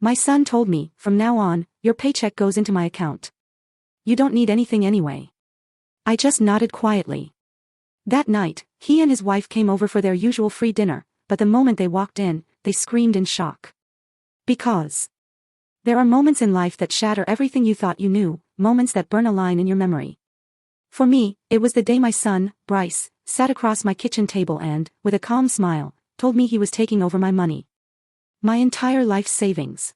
My son told me, from now on, your paycheck goes into my account. You don't need anything anyway. I just nodded quietly. That night, he and his wife came over for their usual free dinner, but the moment they walked in, they screamed in shock. Because there are moments in life that shatter everything you thought you knew, moments that burn a line in your memory. For me, it was the day my son, Bryce, sat across my kitchen table and, with a calm smile, told me he was taking over my money. My entire life savings.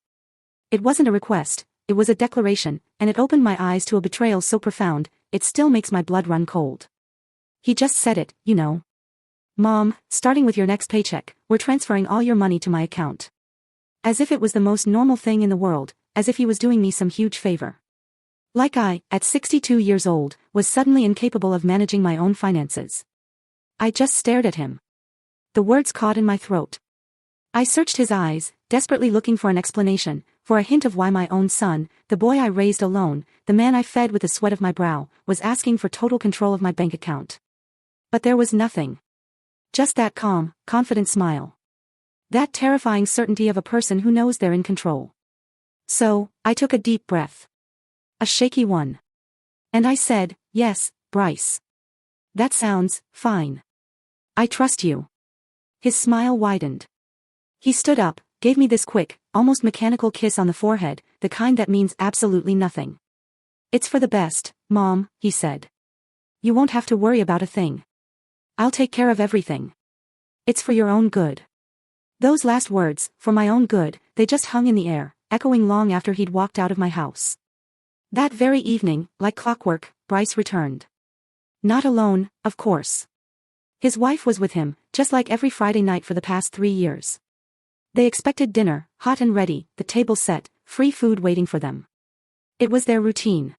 It wasn't a request, it was a declaration, and it opened my eyes to a betrayal so profound, it still makes my blood run cold. He just said it, you know. Mom, starting with your next paycheck, we're transferring all your money to my account. As if it was the most normal thing in the world, as if he was doing me some huge favor. Like I, at 62 years old, was suddenly incapable of managing my own finances. I just stared at him. The words caught in my throat. I searched his eyes, desperately looking for an explanation, for a hint of why my own son, the boy I raised alone, the man I fed with the sweat of my brow, was asking for total control of my bank account. But there was nothing. Just that calm, confident smile. That terrifying certainty of a person who knows they're in control. So, I took a deep breath. A shaky one. And I said, yes, Bryce. That sounds fine. I trust you. His smile widened. He stood up, gave me this quick, almost mechanical kiss on the forehead, the kind that means absolutely nothing. It's for the best, Mom, he said. You won't have to worry about a thing. I'll take care of everything. It's for your own good. Those last words, for my own good, they just hung in the air, echoing long after he'd walked out of my house. That very evening, like clockwork, Bryce returned. Not alone, of course. His wife was with him, just like every Friday night for the past 3 years. They expected dinner, hot and ready, the table set, free food waiting for them. It was their routine.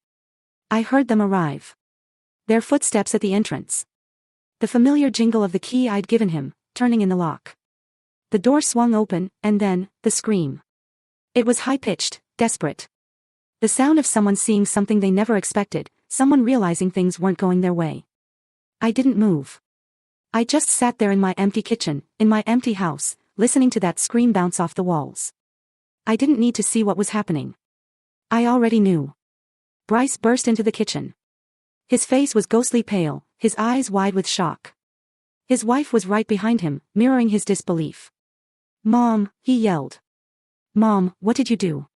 I heard them arrive. Their footsteps at the entrance. The familiar jingle of the key I'd given him, turning in the lock. The door swung open, and then, the scream. It was high-pitched, desperate. The sound of someone seeing something they never expected, someone realizing things weren't going their way. I didn't move. I just sat there in my empty kitchen, in my empty house, listening to that scream bounce off the walls. I didn't need to see what was happening. I already knew. Bryce burst into the kitchen. His face was ghostly pale, his eyes wide with shock. His wife was right behind him, mirroring his disbelief. Mom, he yelled. Mom, what did you do?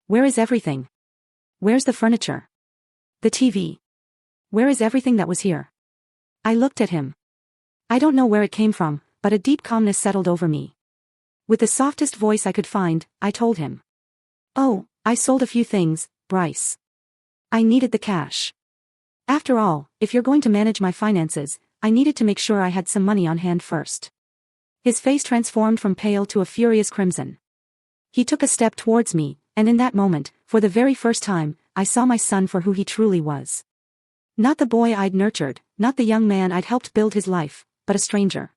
Where is everything? Where's the furniture? The TV? Where is everything that was here? I looked at him. I don't know where it came from, but a deep calmness settled over me. With the softest voice I could find, I told him. Oh, I sold a few things, Bryce. I needed the cash. After all, if you're going to manage my finances, I needed to make sure I had some money on hand first. His face transformed from pale to a furious crimson. He took a step towards me, and in that moment, for the very first time, I saw my son for who he truly was. Not the boy I'd nurtured, not the young man I'd helped build his life, but a stranger.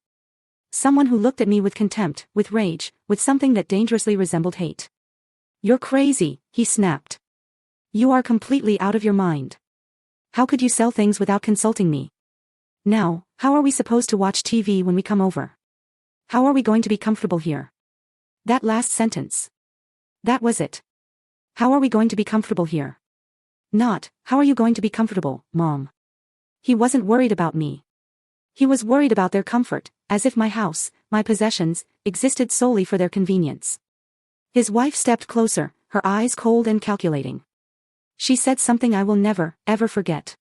Someone who looked at me with contempt, with rage, with something that dangerously resembled hate. You're crazy, he snapped. You are completely out of your mind. How could you sell things without consulting me? Now, how are we supposed to watch TV when we come over? How are we going to be comfortable here? That last sentence. That was it. How are we going to be comfortable here? Not, how are you going to be comfortable, Mom? He wasn't worried about me. He was worried about their comfort, as if my house, my possessions, existed solely for their convenience. His wife stepped closer, her eyes cold and calculating. She said something I will never, ever forget.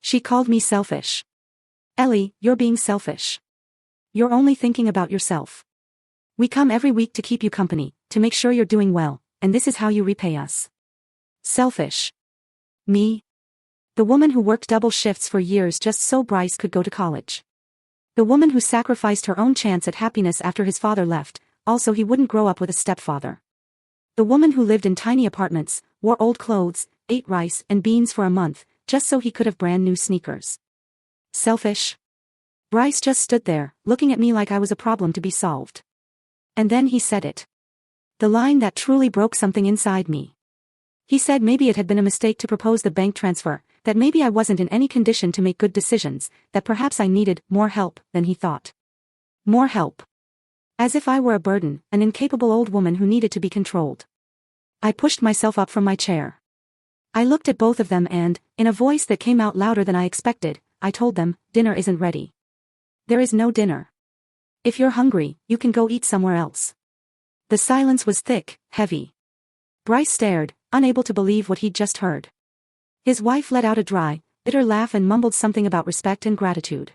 She called me selfish. Ellie, you're being selfish. You're only thinking about yourself. We come every week to keep you company, to make sure you're doing well, and this is how you repay us. Selfish. Me? The woman who worked double shifts for years just so Bryce could go to college. The woman who sacrificed her own chance at happiness after his father left, also he wouldn't grow up with a stepfather. The woman who lived in tiny apartments, wore old clothes, ate rice and beans for a month, just so he could have brand new sneakers. Selfish? Bryce just stood there, looking at me like I was a problem to be solved. And then he said it. The line that truly broke something inside me. He said maybe it had been a mistake to propose the bank transfer, that maybe I wasn't in any condition to make good decisions, that perhaps I needed more help than he thought. More help. As if I were a burden, an incapable old woman who needed to be controlled. I pushed myself up from my chair. I looked at both of them and, in a voice that came out louder than I expected, I told them, dinner isn't ready. There is no dinner. If you're hungry, you can go eat somewhere else. The silence was thick, heavy. Bryce stared, unable to believe what he'd just heard. His wife let out a dry, bitter laugh and mumbled something about respect and gratitude.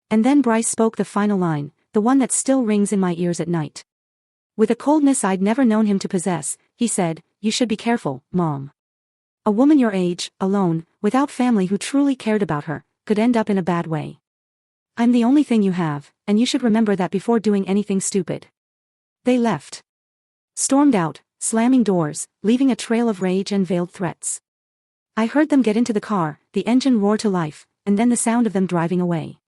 And then Bryce spoke the final line, the one that still rings in my ears at night. With a coldness I'd never known him to possess, he said, "You should be careful, Mom. A woman your age, alone, without family who truly cared about her, could end up in a bad way. I'm the only thing you have, and you should remember that before doing anything stupid." They left. Stormed out, slamming doors, leaving a trail of rage and veiled threats. I heard them get into the car, the engine roar to life, and then the sound of them driving away.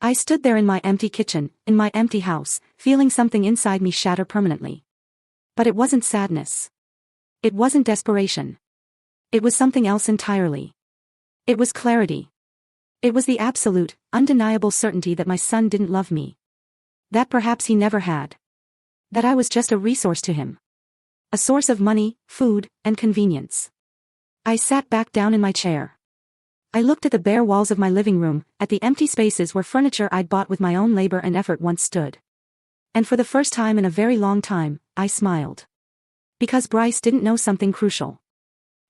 I stood there in my empty kitchen, in my empty house, feeling something inside me shatter permanently. But it wasn't sadness. It wasn't desperation. It was something else entirely. It was clarity. It was the absolute, undeniable certainty that my son didn't love me. That perhaps he never had. That I was just a resource to him. A source of money, food, and convenience. I sat back down in my chair. I looked at the bare walls of my living room, at the empty spaces where furniture I'd bought with my own labor and effort once stood. And for the first time in a very long time, I smiled. Because Bryce didn't know something crucial.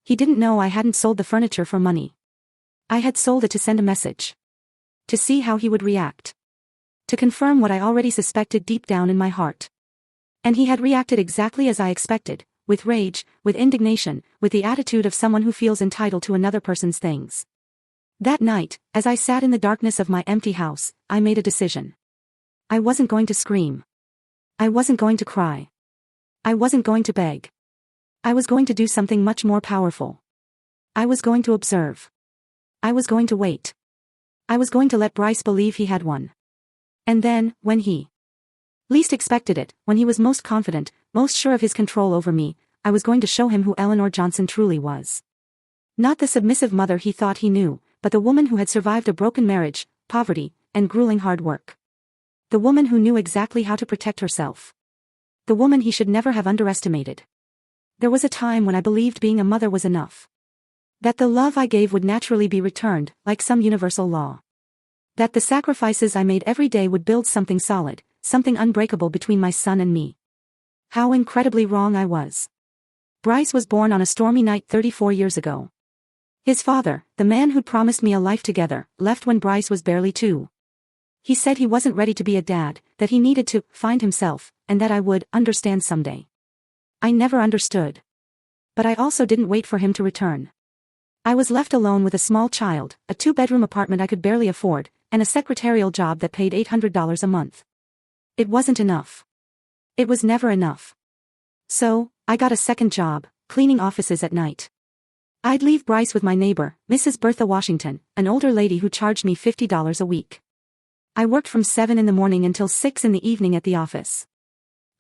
He didn't know I hadn't sold the furniture for money. I had sold it to send a message. To see how he would react. To confirm what I already suspected deep down in my heart. And he had reacted exactly as I expected, with rage, with indignation, with the attitude of someone who feels entitled to another person's things. That night, as I sat in the darkness of my empty house, I made a decision. I wasn't going to scream. I wasn't going to cry. I wasn't going to beg. I was going to do something much more powerful. I was going to observe. I was going to wait. I was going to let Bryce believe he had won. And then, when he least expected it, when he was most confident, most sure of his control over me, I was going to show him who Eleanor Johnson truly was. Not the submissive mother he thought he knew, but the woman who had survived a broken marriage, poverty, and grueling hard work. The woman who knew exactly how to protect herself. The woman he should never have underestimated. There was a time when I believed being a mother was enough. That the love I gave would naturally be returned, like some universal law. That the sacrifices I made every day would build something solid, something unbreakable between my son and me. How incredibly wrong I was. Bryce was born on a stormy night 34 years ago. His father, the man who'd promised me a life together, left when Bryce was barely 2. He said he wasn't ready to be a dad, that he needed to find himself, and that I would understand someday. I never understood. But I also didn't wait for him to return. I was left alone with a small child, a 2-bedroom apartment I could barely afford, and a secretarial job that paid $800 a month. It wasn't enough. It was never enough. So, I got a second job, cleaning offices at night. I'd leave Bryce with my neighbor, Mrs. Bertha Washington, an older lady who charged me $50 a week. I worked from 7 in the morning until 6 in the evening at the office.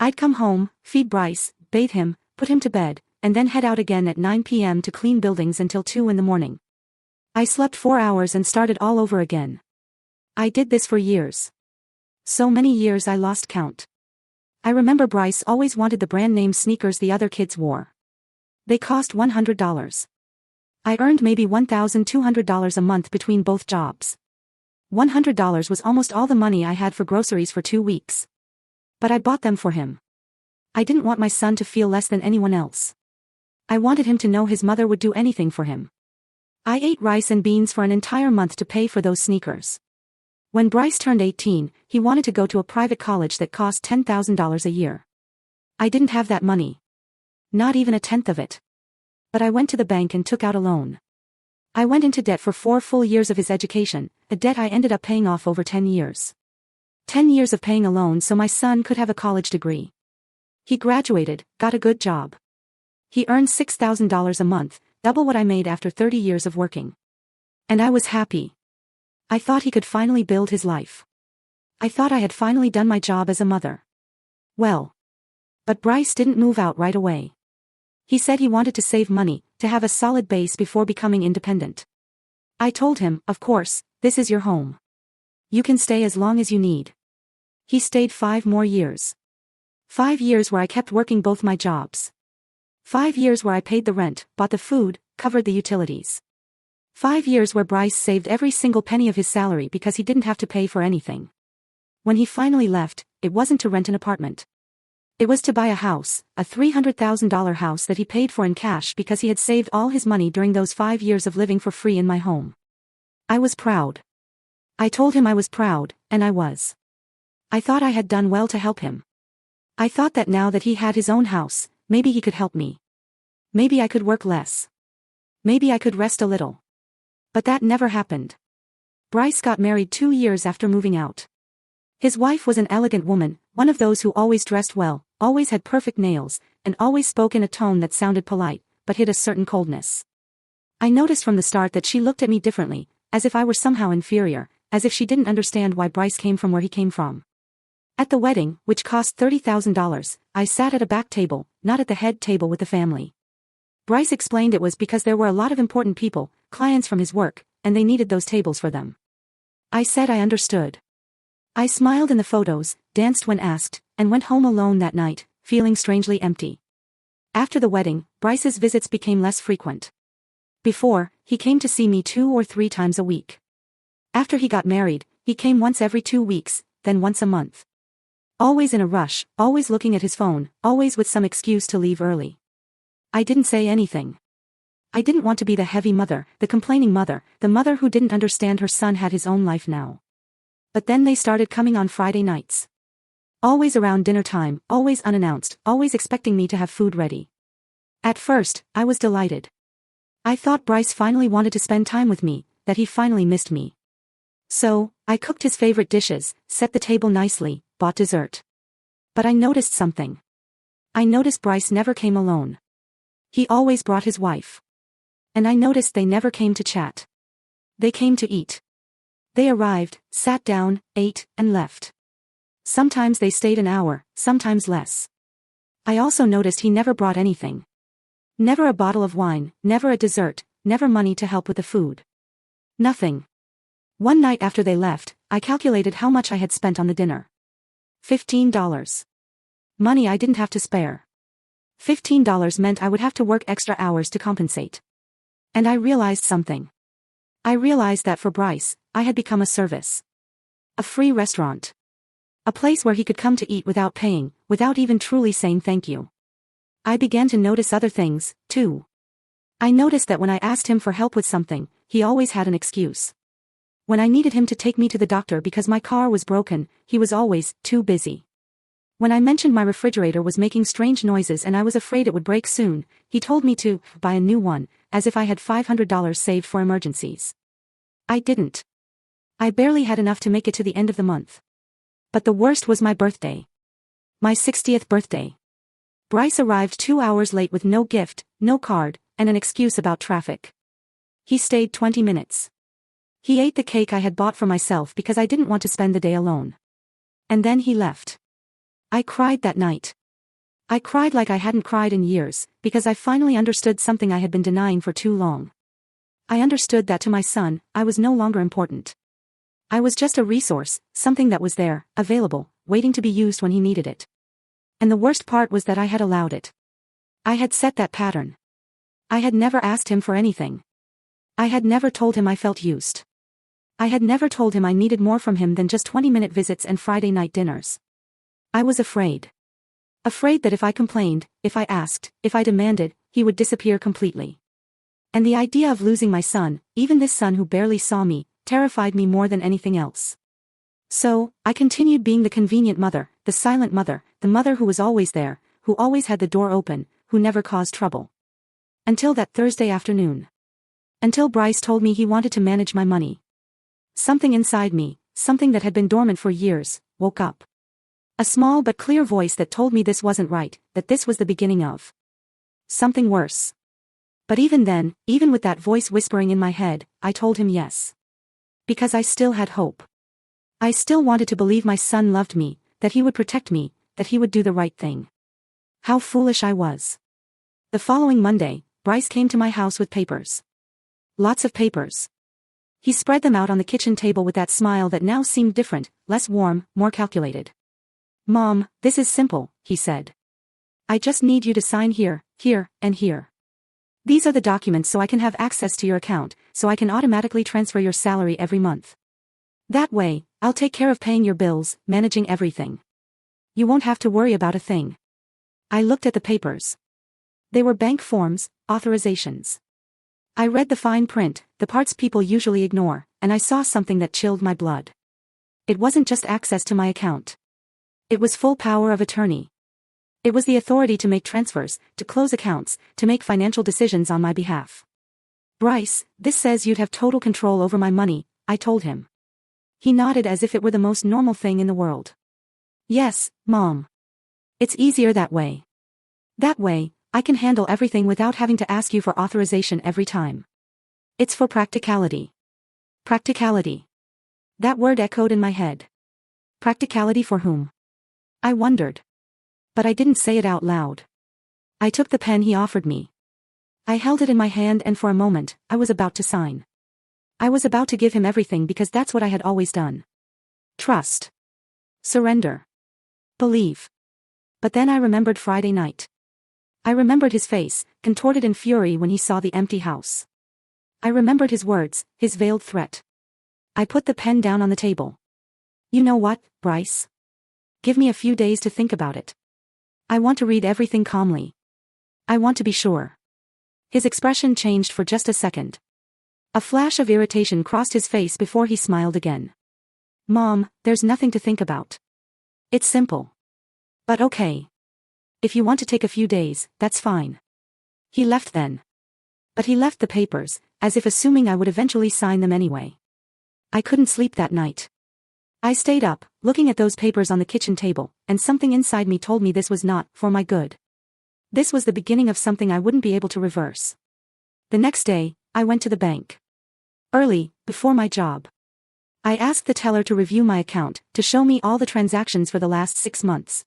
I'd come home, feed Bryce, bathe him, put him to bed, and then head out again at 9 p.m. to clean buildings until 2 in the morning. I slept 4 hours and started all over again. I did this for years. So many years I lost count. I remember Bryce always wanted the brand name sneakers the other kids wore. They cost $100. I earned maybe $1,200 a month between both jobs. $100 was almost all the money I had for groceries for 2 weeks. But I bought them for him. I didn't want my son to feel less than anyone else. I wanted him to know his mother would do anything for him. I ate rice and beans for an entire month to pay for those sneakers. When Bryce turned 18, he wanted to go to a private college that cost $10,000 a year. I didn't have that money. Not even a tenth of it. But I went to the bank and took out a loan. I went into debt for 4 full years of his education, a debt I ended up paying off over 10 years. 10 years of paying a loan so my son could have a college degree. He graduated, got a good job. He earned $6,000 a month, double what I made after 30 years of working. And I was happy. I thought he could finally build his life. I thought I had finally done my job as a mother. Well. But Bryce didn't move out right away. He said he wanted to save money, to have a solid base before becoming independent. I told him, of course, this is your home. You can stay as long as you need. He stayed 5 more years. 5 years where I kept working both my jobs. 5 years where I paid the rent, bought the food, covered the utilities. 5 years where Bryce saved every single penny of his salary because he didn't have to pay for anything. When he finally left, it wasn't to rent an apartment. It was to buy a house, a $300,000 house that he paid for in cash because he had saved all his money during those 5 years of living for free in my home. I was proud. I told him I was proud, and I was. I thought I had done well to help him. I thought that now that he had his own house, maybe he could help me. Maybe I could work less. Maybe I could rest a little. But that never happened. Bryce got married 2 years after moving out. His wife was an elegant woman, one of those who always dressed well, always had perfect nails, and always spoke in a tone that sounded polite, but hid a certain coldness. I noticed from the start that she looked at me differently, as if I were somehow inferior, as if she didn't understand why Bryce came from where he came from. At the wedding, which cost $30,000, I sat at a back table, not at the head table with the family. Bryce explained it was because there were a lot of important people, clients from his work, and they needed those tables for them. I said I understood. I smiled in the photos, danced when asked, and went home alone that night, feeling strangely empty. After the wedding, Bryce's visits became less frequent. Before, he came to see me 2 or 3 times a week. After he got married, he came once every 2 weeks, then once a month. Always in a rush, always looking at his phone, always with some excuse to leave early. I didn't say anything. I didn't want to be the heavy mother, the complaining mother, the mother who didn't understand her son had his own life now. But then they started coming on Friday nights. Always around dinner time, always unannounced, always expecting me to have food ready. At first, I was delighted. I thought Bryce finally wanted to spend time with me, that he finally missed me. So, I cooked his favorite dishes, set the table nicely, bought dessert. But I noticed something. I noticed Bryce never came alone. He always brought his wife. And I noticed they never came to chat. They came to eat. They arrived, sat down, ate, and left. Sometimes they stayed an hour, sometimes less. I also noticed he never brought anything. Never a bottle of wine, never a dessert, never money to help with the food. Nothing. One night after they left, I calculated how much I had spent on the dinner. $15. Money I didn't have to spare. $15 meant I would have to work extra hours to compensate. And I realized something. I realized that for Bryce, I had become a service. A free restaurant. A place where he could come to eat without paying, without even truly saying thank you. I began to notice other things, too. I noticed that when I asked him for help with something, he always had an excuse. When I needed him to take me to the doctor because my car was broken, he was always too busy. When I mentioned my refrigerator was making strange noises and I was afraid it would break soon, he told me to buy a new one, as if I had $500 saved for emergencies. I didn't. I barely had enough to make it to the end of the month. But the worst was my birthday. My 60th birthday. Bryce arrived 2 hours late with no gift, no card, and an excuse about traffic. He stayed 20 minutes. He ate the cake I had bought for myself because I didn't want to spend the day alone. And then he left. I cried that night. I cried like I hadn't cried in years, because I finally understood something I had been denying for too long. I understood that to my son, I was no longer important. I was just a resource, something that was there, available, waiting to be used when he needed it. And the worst part was that I had allowed it. I had set that pattern. I had never asked him for anything. I had never told him I felt used. I had never told him I needed more from him than just 20-minute visits and Friday night dinners. I was afraid. Afraid that if I complained, if I asked, if I demanded, he would disappear completely. And the idea of losing my son, even this son who barely saw me, terrified me more than anything else. So, I continued being the convenient mother, the silent mother, the mother who was always there, who always had the door open, who never caused trouble. Until that Thursday afternoon. Until Bryce told me he wanted to manage my money. Something inside me, something that had been dormant for years, woke up. A small but clear voice that told me this wasn't right, that this was the beginning of something worse. But even then, even with that voice whispering in my head, I told him yes. Because I still had hope. I still wanted to believe my son loved me, that he would protect me, that he would do the right thing. How foolish I was. The following Monday, Bryce came to my house with papers. Lots of papers. He spread them out on the kitchen table with that smile that now seemed different, less warm, more calculated. "Mom, this is simple," he said. I just need you to sign here, here, and here. These are the documents so I can have access to your account, so I can automatically transfer your salary every month. That way, I'll take care of paying your bills, managing everything. You won't have to worry about a thing. I looked at the papers. They were bank forms, authorizations. I read the fine print, the parts people usually ignore, and I saw something that chilled my blood. It wasn't just access to my account. It was full power of attorney. It was the authority to make transfers, to close accounts, to make financial decisions on my behalf. Bryce, this says you'd have total control over my money, I told him. He nodded as if it were the most normal thing in the world. Yes, Mom. It's easier that way. That way, I can handle everything without having to ask you for authorization every time. It's for practicality. Practicality. That word echoed in my head. Practicality for whom? I wondered. But I didn't say it out loud. I took the pen he offered me. I held it in my hand and for a moment, I was about to sign. I was about to give him everything because that's what I had always done. Trust. Surrender. Believe. But then I remembered Friday night. I remembered his face, contorted in fury when he saw the empty house. I remembered his words, his veiled threat. I put the pen down on the table. You know what, Bryce? Give me a few days to think about it. I want to read everything calmly. I want to be sure. His expression changed for just a second. A flash of irritation crossed his face before he smiled again. Mom, there's nothing to think about. It's simple. But okay. If you want to take a few days, that's fine. He left then. But he left the papers, as if assuming I would eventually sign them anyway. I couldn't sleep that night. I stayed up, looking at those papers on the kitchen table, and something inside me told me this was not for my good. This was the beginning of something I wouldn't be able to reverse. The next day, I went to the bank. Early, before my job. I asked the teller to review my account, to show me all the transactions for the last 6 months.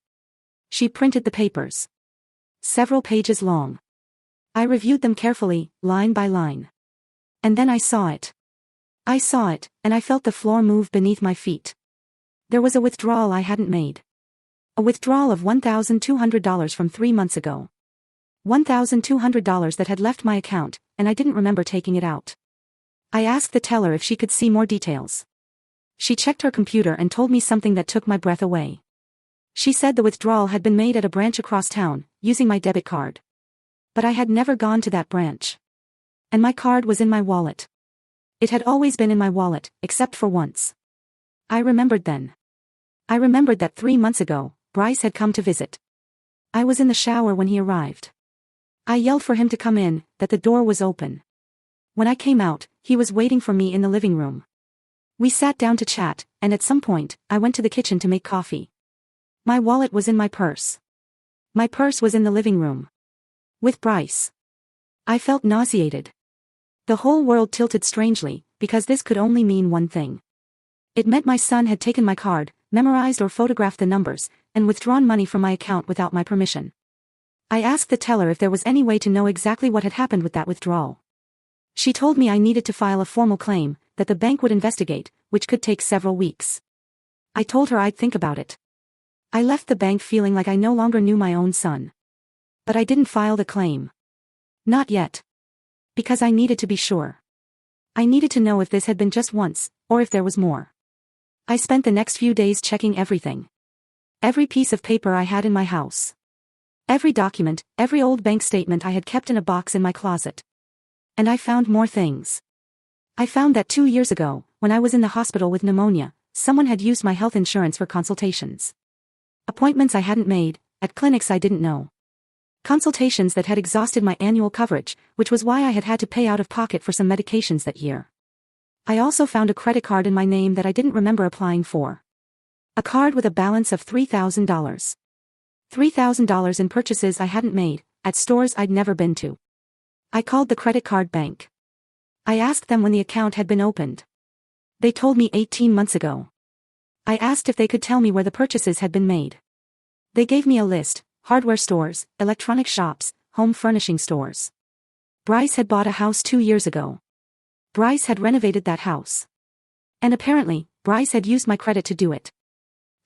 She printed the papers. Several pages long. I reviewed them carefully, line by line. And then I saw it. I saw it, and I felt the floor move beneath my feet. There was a withdrawal I hadn't made. A withdrawal of $1,200 from 3 months ago. $1,200 that had left my account, and I didn't remember taking it out. I asked the teller if she could see more details. She checked her computer and told me something that took my breath away. She said the withdrawal had been made at a branch across town, using my debit card. But I had never gone to that branch. And my card was in my wallet. It had always been in my wallet, except for once. I remembered then. I remembered that 3 months ago, Bryce had come to visit. I was in the shower when he arrived. I yelled for him to come in, that the door was open. When I came out, he was waiting for me in the living room. We sat down to chat, and at some point, I went to the kitchen to make coffee. My wallet was in my purse. My purse was in the living room. With Bryce. I felt nauseated. The whole world tilted strangely, because this could only mean one thing. It meant my son had taken my card, memorized or photographed the numbers, and withdrawn money from my account without my permission. I asked the teller if there was any way to know exactly what had happened with that withdrawal. She told me I needed to file a formal claim, that the bank would investigate, which could take several weeks. I told her I'd think about it. I left the bank feeling like I no longer knew my own son. But I didn't file the claim. Not yet. Because I needed to be sure. I needed to know if this had been just once, or if there was more. I spent the next few days checking everything. Every piece of paper I had in my house. Every document, every old bank statement I had kept in a box in my closet. And I found more things. I found that 2 years ago, when I was in the hospital with pneumonia, someone had used my health insurance for consultations. Appointments I hadn't made, at clinics I didn't know. Consultations that had exhausted my annual coverage, which was why I had had to pay out of pocket for some medications that year. I also found a credit card in my name that I didn't remember applying for. A card with a balance of $3,000. $3,000 in purchases I hadn't made, at stores I'd never been to. I called the credit card bank. I asked them when the account had been opened. They told me 18 months ago. I asked if they could tell me where the purchases had been made. They gave me a list: hardware stores, electronic shops, home furnishing stores. Bryce had bought a house 2 years ago. Bryce had renovated that house. And apparently, Bryce had used my credit to do it.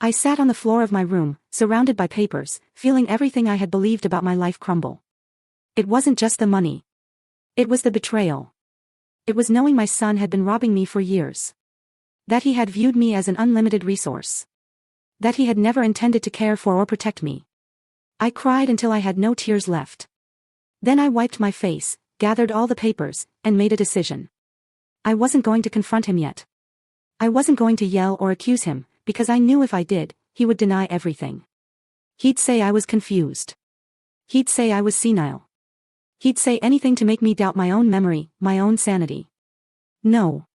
I sat on the floor of my room, surrounded by papers, feeling everything I had believed about my life crumble. It wasn't just the money. It was the betrayal. It was knowing my son had been robbing me for years. That he had viewed me as an unlimited resource. That he had never intended to care for or protect me. I cried until I had no tears left. Then I wiped my face, gathered all the papers, and made a decision. I wasn't going to confront him yet. I wasn't going to yell or accuse him, because I knew if I did, he would deny everything. He'd say I was confused. He'd say I was senile. He'd say anything to make me doubt my own memory, my own sanity. No.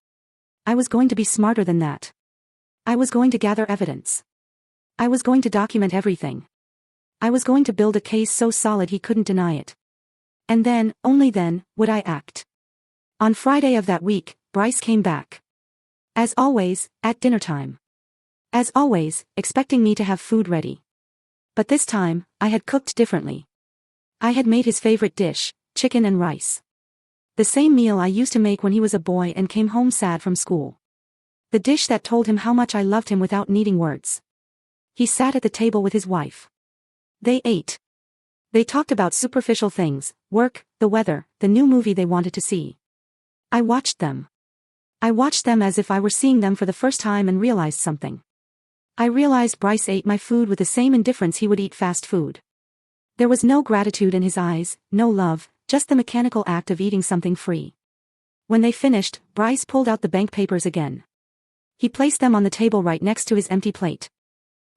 I was going to be smarter than that. I was going to gather evidence. I was going to document everything. I was going to build a case so solid he couldn't deny it. And then, only then, would I act. On Friday of that week, Bryce came back. As always, at dinner time. As always, expecting me to have food ready. But this time, I had cooked differently. I had made his favorite dish, chicken and rice. The same meal I used to make when he was a boy and came home sad from school. The dish that told him how much I loved him without needing words. He sat at the table with his wife. They ate. They talked about superficial things, work, the weather, the new movie they wanted to see. I watched them. I watched them as if I were seeing them for the first time and realized something. I realized Bryce ate my food with the same indifference he would eat fast food. There was no gratitude in his eyes, no love, just the mechanical act of eating something free. When they finished, Bryce pulled out the bank papers again. He placed them on the table right next to his empty plate.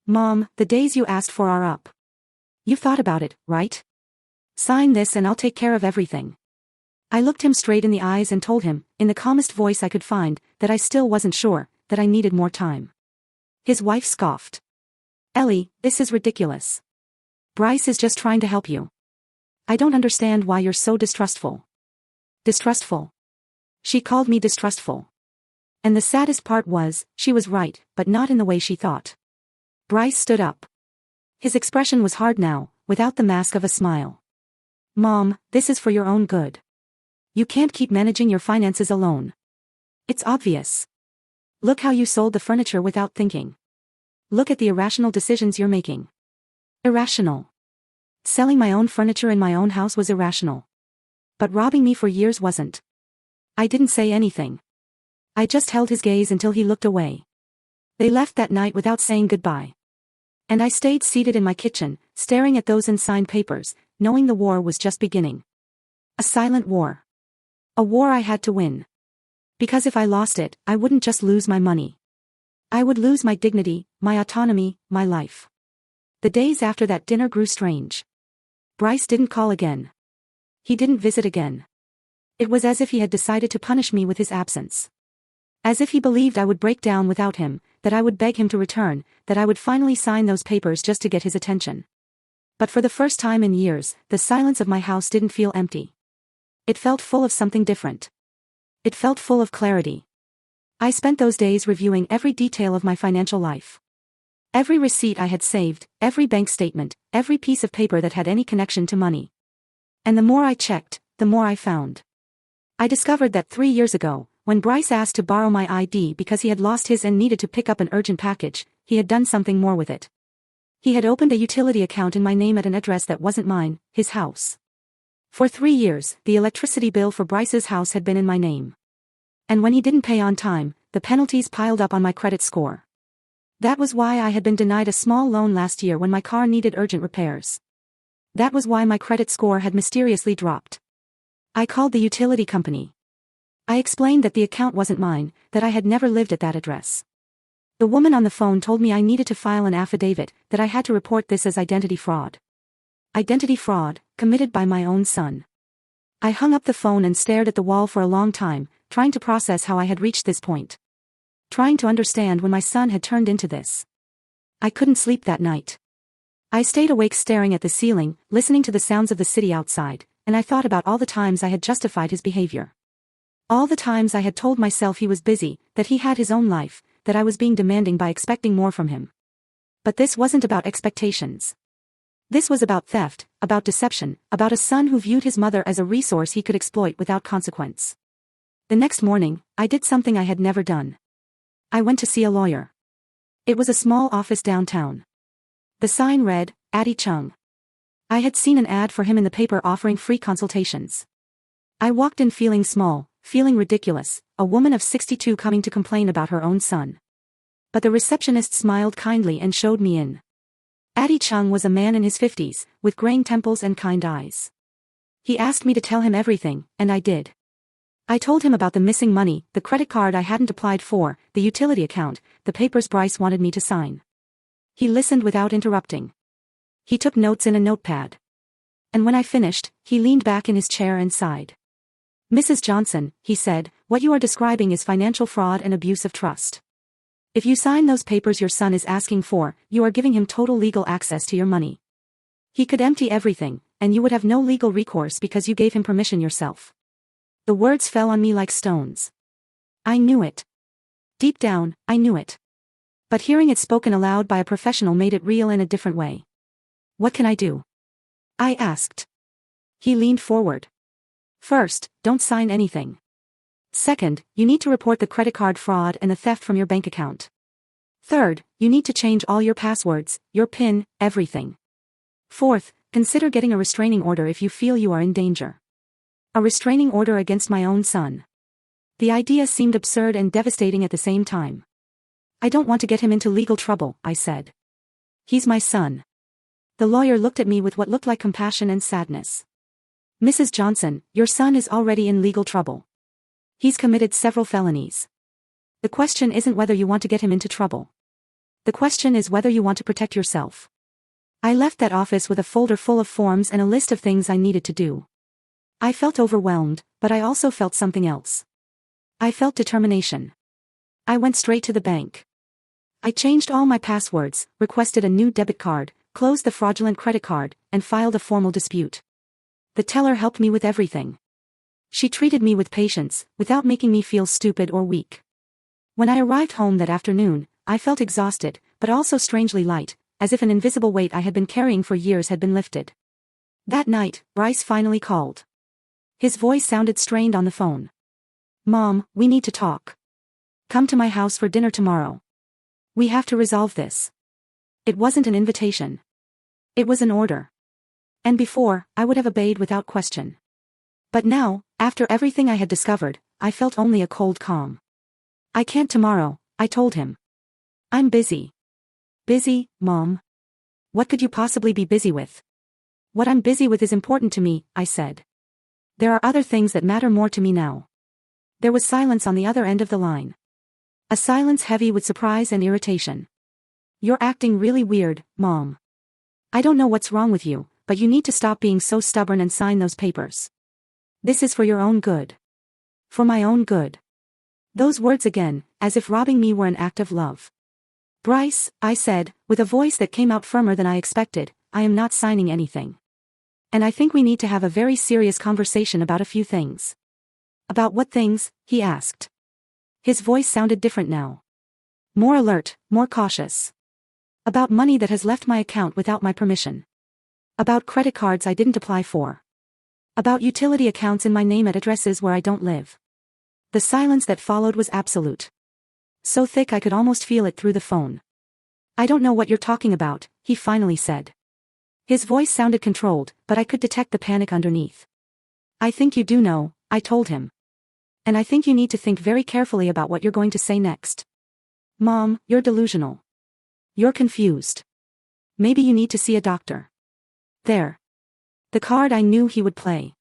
"Mom, the days you asked for are up. You've thought about it, right? Sign this and I'll take care of everything." I looked him straight in the eyes and told him, in the calmest voice I could find, that I still wasn't sure, that I needed more time. His wife scoffed. "Ellie, this is ridiculous. Bryce is just trying to help you. I don't understand why you're so distrustful." Distrustful. She called me distrustful. And the saddest part was, she was right, but not in the way she thought. Bryce stood up. His expression was hard now, without the mask of a smile. "Mom, this is for your own good. You can't keep managing your finances alone. It's obvious. Look how you sold the furniture without thinking. Look at the irrational decisions you're making." Irrational. Selling my own furniture in my own house was irrational. But robbing me for years wasn't. I didn't say anything. I just held his gaze until he looked away. They left that night without saying goodbye. And I stayed seated in my kitchen, staring at those unsigned papers, knowing the war was just beginning. A silent war. A war I had to win. Because if I lost it, I wouldn't just lose my money. I would lose my dignity, my autonomy, my life. The days after that dinner grew strange. Bryce didn't call again. He didn't visit again. It was as if he had decided to punish me with his absence. As if he believed I would break down without him, that I would beg him to return, that I would finally sign those papers just to get his attention. But for the first time in years, the silence of my house didn't feel empty. It felt full of something different. It felt full of clarity. I spent those days reviewing every detail of my financial life. Every receipt I had saved, every bank statement, every piece of paper that had any connection to money. And the more I checked, the more I found. I discovered that 3 years ago, when Bryce asked to borrow my ID because he had lost his and needed to pick up an urgent package, he had done something more with it. He had opened a utility account in my name at an address that wasn't mine, his house. For 3 years, the electricity bill for Bryce's house had been in my name. And when he didn't pay on time, the penalties piled up on my credit score. That was why I had been denied a small loan last year when my car needed urgent repairs. That was why my credit score had mysteriously dropped. I called the utility company. I explained that the account wasn't mine, that I had never lived at that address. The woman on the phone told me I needed to file an affidavit, that I had to report this as identity fraud. Identity fraud, committed by my own son. I hung up the phone and stared at the wall for a long time, trying to process how I had reached this point. Trying to understand when my son had turned into this. I couldn't sleep that night. I stayed awake staring at the ceiling, listening to the sounds of the city outside, and I thought about all the times I had justified his behavior. All the times I had told myself he was busy, that he had his own life, that I was being demanding by expecting more from him. But this wasn't about expectations. This was about theft, about deception, about a son who viewed his mother as a resource he could exploit without consequence. The next morning, I did something I had never done. I went to see a lawyer. It was a small office downtown. The sign read, Addie Chung. I had seen an ad for him in the paper offering free consultations. I walked in feeling small, feeling ridiculous, a woman of 62 coming to complain about her own son. But the receptionist smiled kindly and showed me in. Addie Chung was a man in his 50s, with graying temples and kind eyes. He asked me to tell him everything, and I did. I told him about the missing money, the credit card I hadn't applied for, the utility account, the papers Bryce wanted me to sign. He listened without interrupting. He took notes in a notepad. And when I finished, he leaned back in his chair and sighed. Mrs. Johnson, he said, what you are describing is financial fraud and abuse of trust. If you sign those papers your son is asking for, you are giving him total legal access to your money. He could empty everything, and you would have no legal recourse because you gave him permission yourself. The words fell on me like stones. I knew it. Deep down, I knew it. But hearing it spoken aloud by a professional made it real in a different way. What can I do? I asked. He leaned forward. First, don't sign anything. Second, you need to report the credit card fraud and the theft from your bank account. Third, you need to change all your passwords, your PIN, everything. Fourth, consider getting a restraining order if you feel you are in danger. A restraining order against my own son. The idea seemed absurd and devastating at the same time. I don't want to get him into legal trouble, I said. He's my son. The lawyer looked at me with what looked like compassion and sadness. Mrs. Johnson, your son is already in legal trouble. He's committed several felonies. The question isn't whether you want to get him into trouble. The question is whether you want to protect yourself. I left that office with a folder full of forms and a list of things I needed to do. I felt overwhelmed, but I also felt something else. I felt determination. I went straight to the bank. I changed all my passwords, requested a new debit card, closed the fraudulent credit card, and filed a formal dispute. The teller helped me with everything. She treated me with patience, without making me feel stupid or weak. When I arrived home that afternoon, I felt exhausted, but also strangely light, as if an invisible weight I had been carrying for years had been lifted. That night, Bryce finally called. His voice sounded strained on the phone. Mom, we need to talk. Come to my house for dinner tomorrow. We have to resolve this. It wasn't an invitation. It was an order. And before, I would have obeyed without question. But now, after everything I had discovered, I felt only a cold calm. I can't tomorrow, I told him. I'm busy. Busy, Mom? What could you possibly be busy with? What I'm busy with is important to me, I said. There are other things that matter more to me now. There was silence on the other end of the line. A silence heavy with surprise and irritation. You're acting really weird, Mom. I don't know what's wrong with you, but you need to stop being so stubborn and sign those papers. This is for your own good. For my own good. Those words again, as if robbing me were an act of love. Bryce, I said, with a voice that came out firmer than I expected, I am not signing anything. And I think we need to have a very serious conversation about a few things. About what things? He asked. His voice sounded different now. More alert, more cautious. About money that has left my account without my permission. About credit cards I didn't apply for. About utility accounts in my name at addresses where I don't live. The silence that followed was absolute. So thick I could almost feel it through the phone. I don't know what you're talking about, he finally said. His voice sounded controlled, but I could detect the panic underneath. I think you do know, I told him. And I think you need to think very carefully about what you're going to say next. Mom, you're delusional. You're confused. Maybe you need to see a doctor. There. The card I knew he would play.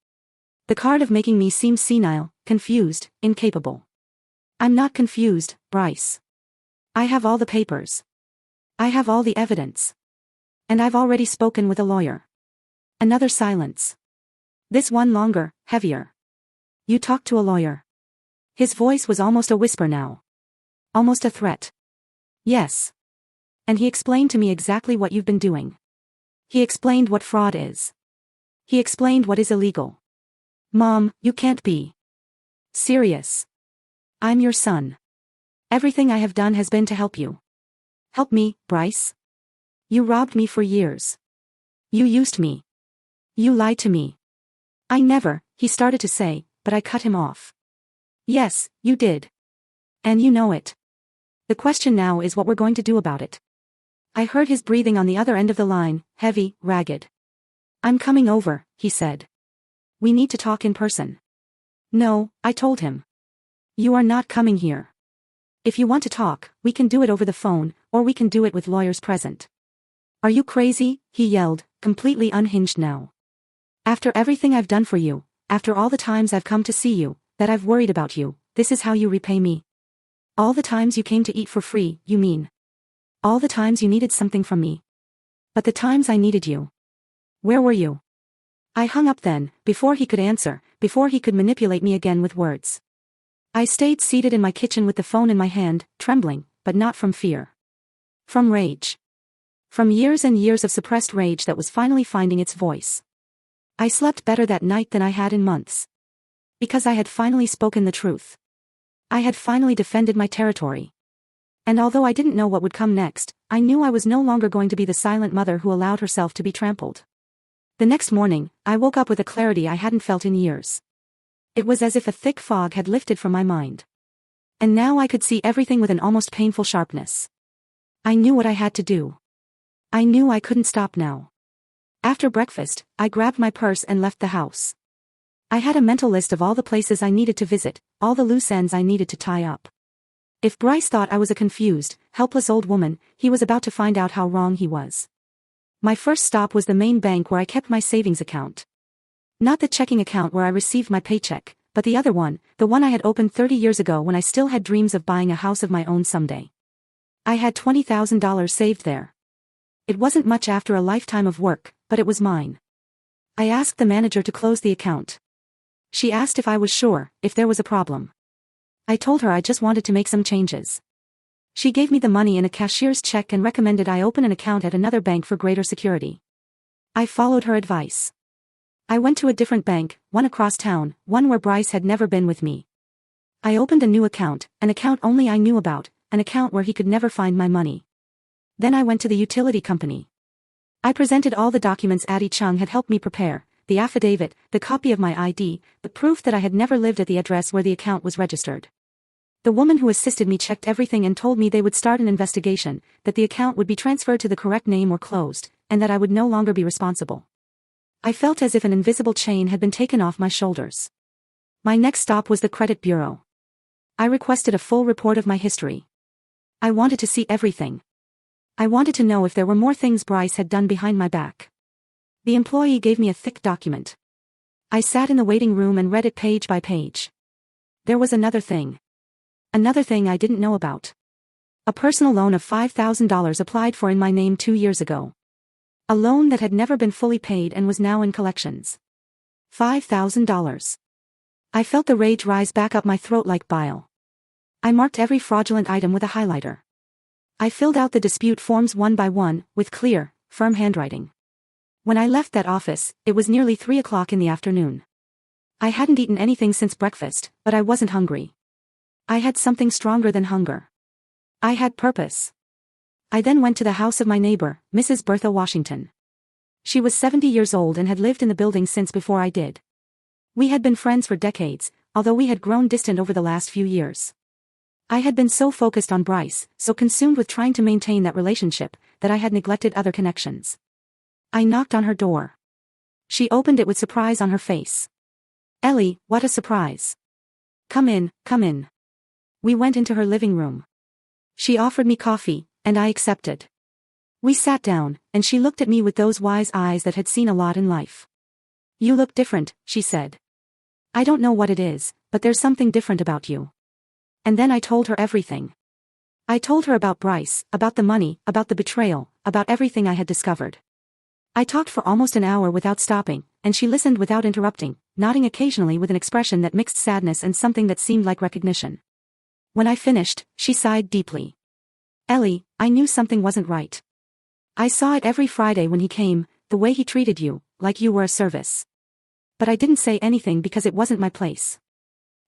The card of making me seem senile, confused, incapable. I'm not confused, Bryce. I have all the papers. I have all the evidence. And I've already spoken with a lawyer. Another silence. This one longer, heavier. You talked to a lawyer. His voice was almost a whisper now. Almost a threat. Yes. And he explained to me exactly what you've been doing. He explained what fraud is. He explained what is illegal. Mom, you can't be serious. I'm your son. Everything I have done has been to help you. Help me, Bryce. You robbed me for years. You used me. You lied to me. I never, he started to say, but I cut him off. Yes, you did. And you know it. The question now is what we're going to do about it. I heard his breathing on the other end of the line, heavy, ragged. I'm coming over, he said. We need to talk in person. No, I told him. You are not coming here. If you want to talk, we can do it over the phone, or we can do it with lawyers present. Are you crazy? He yelled, completely unhinged now. After everything I've done for you, after all the times I've come to see you, that I've worried about you, this is how you repay me? All the times you came to eat for free, you mean? All the times you needed something from me. But the times I needed you. Where were you? I hung up then, before he could answer, before he could manipulate me again with words. I stayed seated in my kitchen with the phone in my hand, trembling, but not from fear. From rage. From years and years of suppressed rage that was finally finding its voice. I slept better that night than I had in months. Because I had finally spoken the truth. I had finally defended my territory. And although I didn't know what would come next, I knew I was no longer going to be the silent mother who allowed herself to be trampled. The next morning, I woke up with a clarity I hadn't felt in years. It was as if a thick fog had lifted from my mind. And now I could see everything with an almost painful sharpness. I knew what I had to do. I knew I couldn't stop now. After breakfast, I grabbed my purse and left the house. I had a mental list of all the places I needed to visit, all the loose ends I needed to tie up. If Bryce thought I was a confused, helpless old woman, he was about to find out how wrong he was. My first stop was the main bank where I kept my savings account. Not the checking account where I received my paycheck, but the other one, the one I had opened 30 years ago when I still had dreams of buying a house of my own someday. I had $20,000 saved there. It wasn't much after a lifetime of work, but it was mine. I asked the manager to close the account. She asked if I was sure, if there was a problem. I told her I just wanted to make some changes. She gave me the money in a cashier's check and recommended I open an account at another bank for greater security. I followed her advice. I went to a different bank, one across town, one where Bryce had never been with me. I opened a new account, an account only I knew about, an account where he could never find my money. Then I went to the utility company. I presented all the documents Addie Chung had helped me prepare, the affidavit, the copy of my ID, the proof that I had never lived at the address where the account was registered. The woman who assisted me checked everything and told me they would start an investigation, that the account would be transferred to the correct name or closed, and that I would no longer be responsible. I felt as if an invisible chain had been taken off my shoulders. My next stop was the credit bureau. I requested a full report of my history. I wanted to see everything. I wanted to know if there were more things Bryce had done behind my back. The employee gave me a thick document. I sat in the waiting room and read it page by page. There was another thing. Another thing I didn't know about. A personal loan of $5,000 applied for in my name 2 years ago. A loan that had never been fully paid and was now in collections. $5,000. I felt the rage rise back up my throat like bile. I marked every fraudulent item with a highlighter. I filled out the dispute forms one by one, with clear, firm handwriting. When I left that office, it was nearly 3 o'clock in the afternoon. I hadn't eaten anything since breakfast, but I wasn't hungry. I had something stronger than hunger. I had purpose. I then went to the house of my neighbor, Mrs. Bertha Washington. She was 70 years old and had lived in the building since before I did. We had been friends for decades, although we had grown distant over the last few years. I had been so focused on Bryce, so consumed with trying to maintain that relationship, that I had neglected other connections. I knocked on her door. She opened it with surprise on her face. Ellie, what a surprise. Come in, come in. We went into her living room. She offered me coffee, and I accepted. We sat down, and she looked at me with those wise eyes that had seen a lot in life. You look different, she said. I don't know what it is, but there's something different about you. And then I told her everything. I told her about Bryce, about the money, about the betrayal, about everything I had discovered. I talked for almost an hour without stopping, and she listened without interrupting, nodding occasionally with an expression that mixed sadness and something that seemed like recognition. When I finished, she sighed deeply. Ellie, I knew something wasn't right. I saw it every Friday when he came, the way he treated you, like you were a service. But I didn't say anything because it wasn't my place.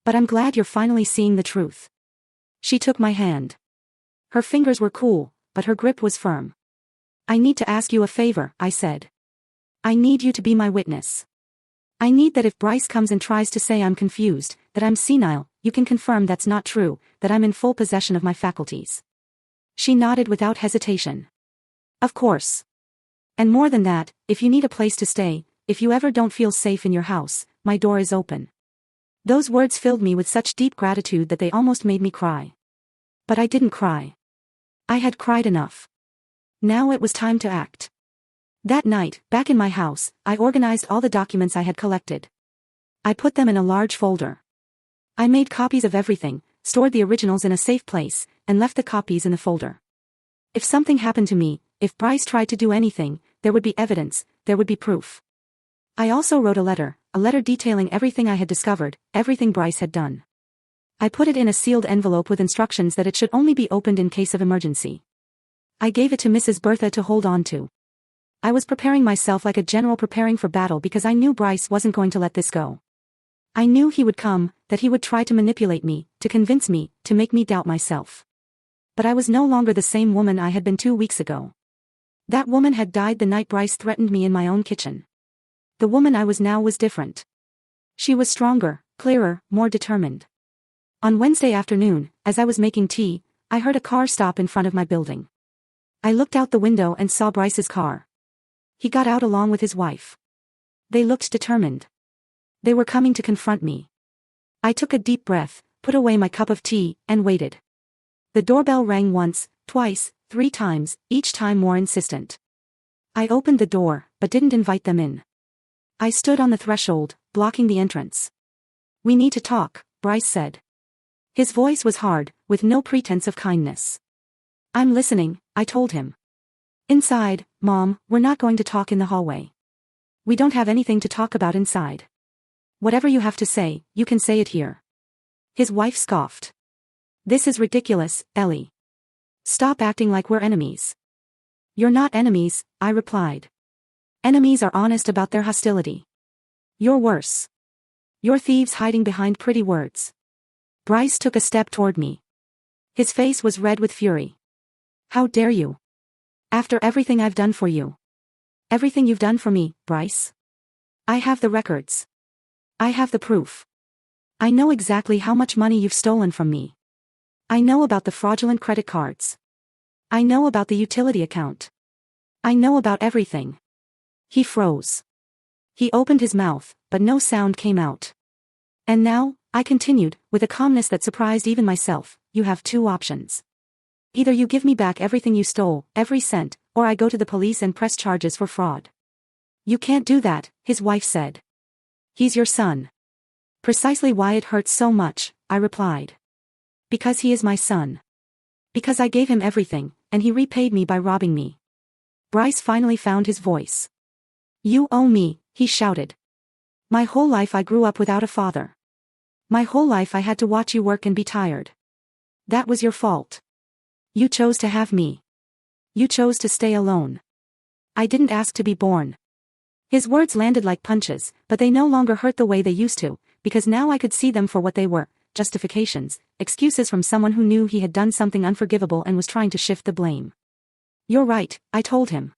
But I'm glad you're finally seeing the truth. She took my hand. Her fingers were cool, but her grip was firm. I need to ask you a favor, I said. I need you to be my witness. I need that if Bryce comes and tries to say I'm confused, that I'm senile, you can confirm that's not true, that I'm in full possession of my faculties. She nodded without hesitation. Of course. And more than that, if you need a place to stay, if you ever don't feel safe in your house, my door is open. Those words filled me with such deep gratitude that they almost made me cry. But I didn't cry. I had cried enough. Now it was time to act. That night, back in my house, I organized all the documents I had collected. I put them in a large folder. I made copies of everything, stored the originals in a safe place, and left the copies in the folder. If something happened to me, if Bryce tried to do anything, there would be evidence, there would be proof. I also wrote a letter detailing everything I had discovered, everything Bryce had done. I put it in a sealed envelope with instructions that it should only be opened in case of emergency. I gave it to Mrs. Bertha to hold on to. I was preparing myself like a general preparing for battle because I knew Bryce wasn't going to let this go. I knew he would come, that he would try to manipulate me, to convince me, to make me doubt myself. But I was no longer the same woman I had been 2 weeks ago. That woman had died the night Bryce threatened me in my own kitchen. The woman I was now was different. She was stronger, clearer, more determined. On Wednesday afternoon, as I was making tea, I heard a car stop in front of my building. I looked out the window and saw Bryce's car. He got out along with his wife. They looked determined. They were coming to confront me. I took a deep breath, put away my cup of tea, and waited. The doorbell rang once, twice, 3 times, each time more insistent. I opened the door, but didn't invite them in. I stood on the threshold, blocking the entrance. "We need to talk," Bryce said. His voice was hard, with no pretense of kindness. "I'm listening," I told him. "Inside, Mom, we're not going to talk in the hallway. We don't have anything to talk about inside. Whatever you have to say, you can say it here." His wife scoffed. "This is ridiculous, Ellie. Stop acting like we're enemies." "You're not enemies," I replied. "Enemies are honest about their hostility. You're worse. You're thieves hiding behind pretty words." Bryce took a step toward me. His face was red with fury. "How dare you? After everything I've done for you. Everything you've done for me, Bryce. I have the records. I have the proof. I know exactly how much money you've stolen from me. I know about the fraudulent credit cards. I know about the utility account. I know about everything." He froze. He opened his mouth, but no sound came out. "And now," I continued, with a calmness that surprised even myself, "you have 2 options. Either you give me back everything you stole, every cent, or I go to the police and press charges for fraud." "You can't do that," his wife said. "He's your son." "Precisely why it hurts so much," I replied. "Because he is my son. Because I gave him everything, and he repaid me by robbing me." Bryce finally found his voice. "You owe me," he shouted. "My whole life I grew up without a father. My whole life I had to watch you work and be tired. That was your fault. You chose to have me. You chose to stay alone. I didn't ask to be born." His words landed like punches, but they no longer hurt the way they used to, because now I could see them for what they were: justifications, excuses from someone who knew he had done something unforgivable and was trying to shift the blame. "You're right," I told him.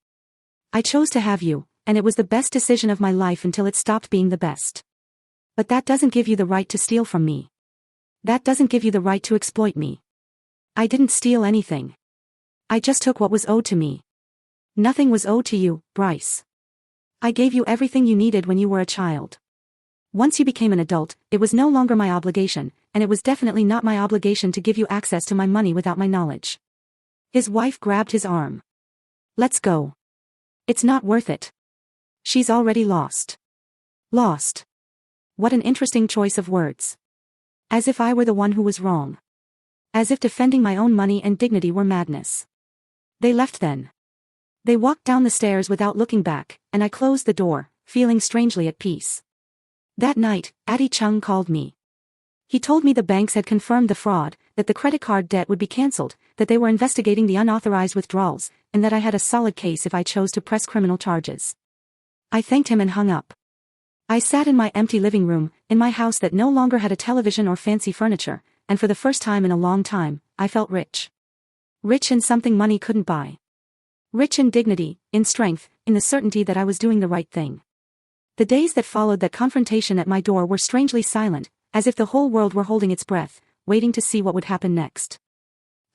"I chose to have you, and it was the best decision of my life until it stopped being the best. But that doesn't give you the right to steal from me. That doesn't give you the right to exploit me. I didn't steal anything. I just took what was owed to me. Nothing was owed to you, Bryce. I gave you everything you needed when you were a child. Once you became an adult, it was no longer my obligation, and it was definitely not my obligation to give you access to my money without my knowledge." His wife grabbed his arm. "Let's go. It's not worth it. She's already lost." Lost. What an interesting choice of words. As if I were the one who was wrong. As if defending my own money and dignity were madness. They left then. They walked down the stairs without looking back, and I closed the door, feeling strangely at peace. That night, Addie Chung called me. He told me the banks had confirmed the fraud, that the credit card debt would be cancelled, that they were investigating the unauthorized withdrawals, and that I had a solid case if I chose to press criminal charges. I thanked him and hung up. I sat in my empty living room, in my house that no longer had a television or fancy furniture, and for the first time in a long time, I felt rich. Rich in something money couldn't buy. Rich in dignity, in strength, in the certainty that I was doing the right thing. The days that followed that confrontation at my door were strangely silent, as if the whole world were holding its breath, waiting to see what would happen next.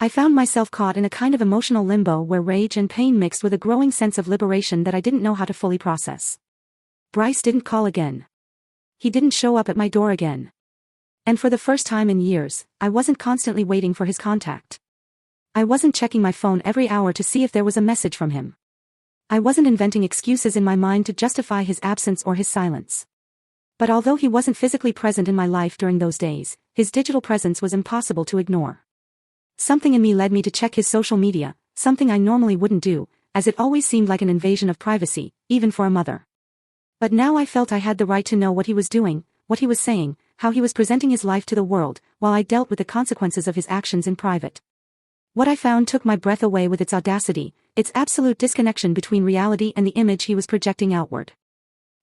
I found myself caught in a kind of emotional limbo where rage and pain mixed with a growing sense of liberation that I didn't know how to fully process. Bryce didn't call again. He didn't show up at my door again. And for the first time in years, I wasn't constantly waiting for his contact. I wasn't checking my phone every hour to see if there was a message from him. I wasn't inventing excuses in my mind to justify his absence or his silence. But although he wasn't physically present in my life during those days, his digital presence was impossible to ignore. Something in me led me to check his social media, something I normally wouldn't do, as it always seemed like an invasion of privacy, even for a mother. But now I felt I had the right to know what he was doing, what he was saying, how he was presenting his life to the world, while I dealt with the consequences of his actions in private. What I found took my breath away with its audacity, its absolute disconnection between reality and the image he was projecting outward.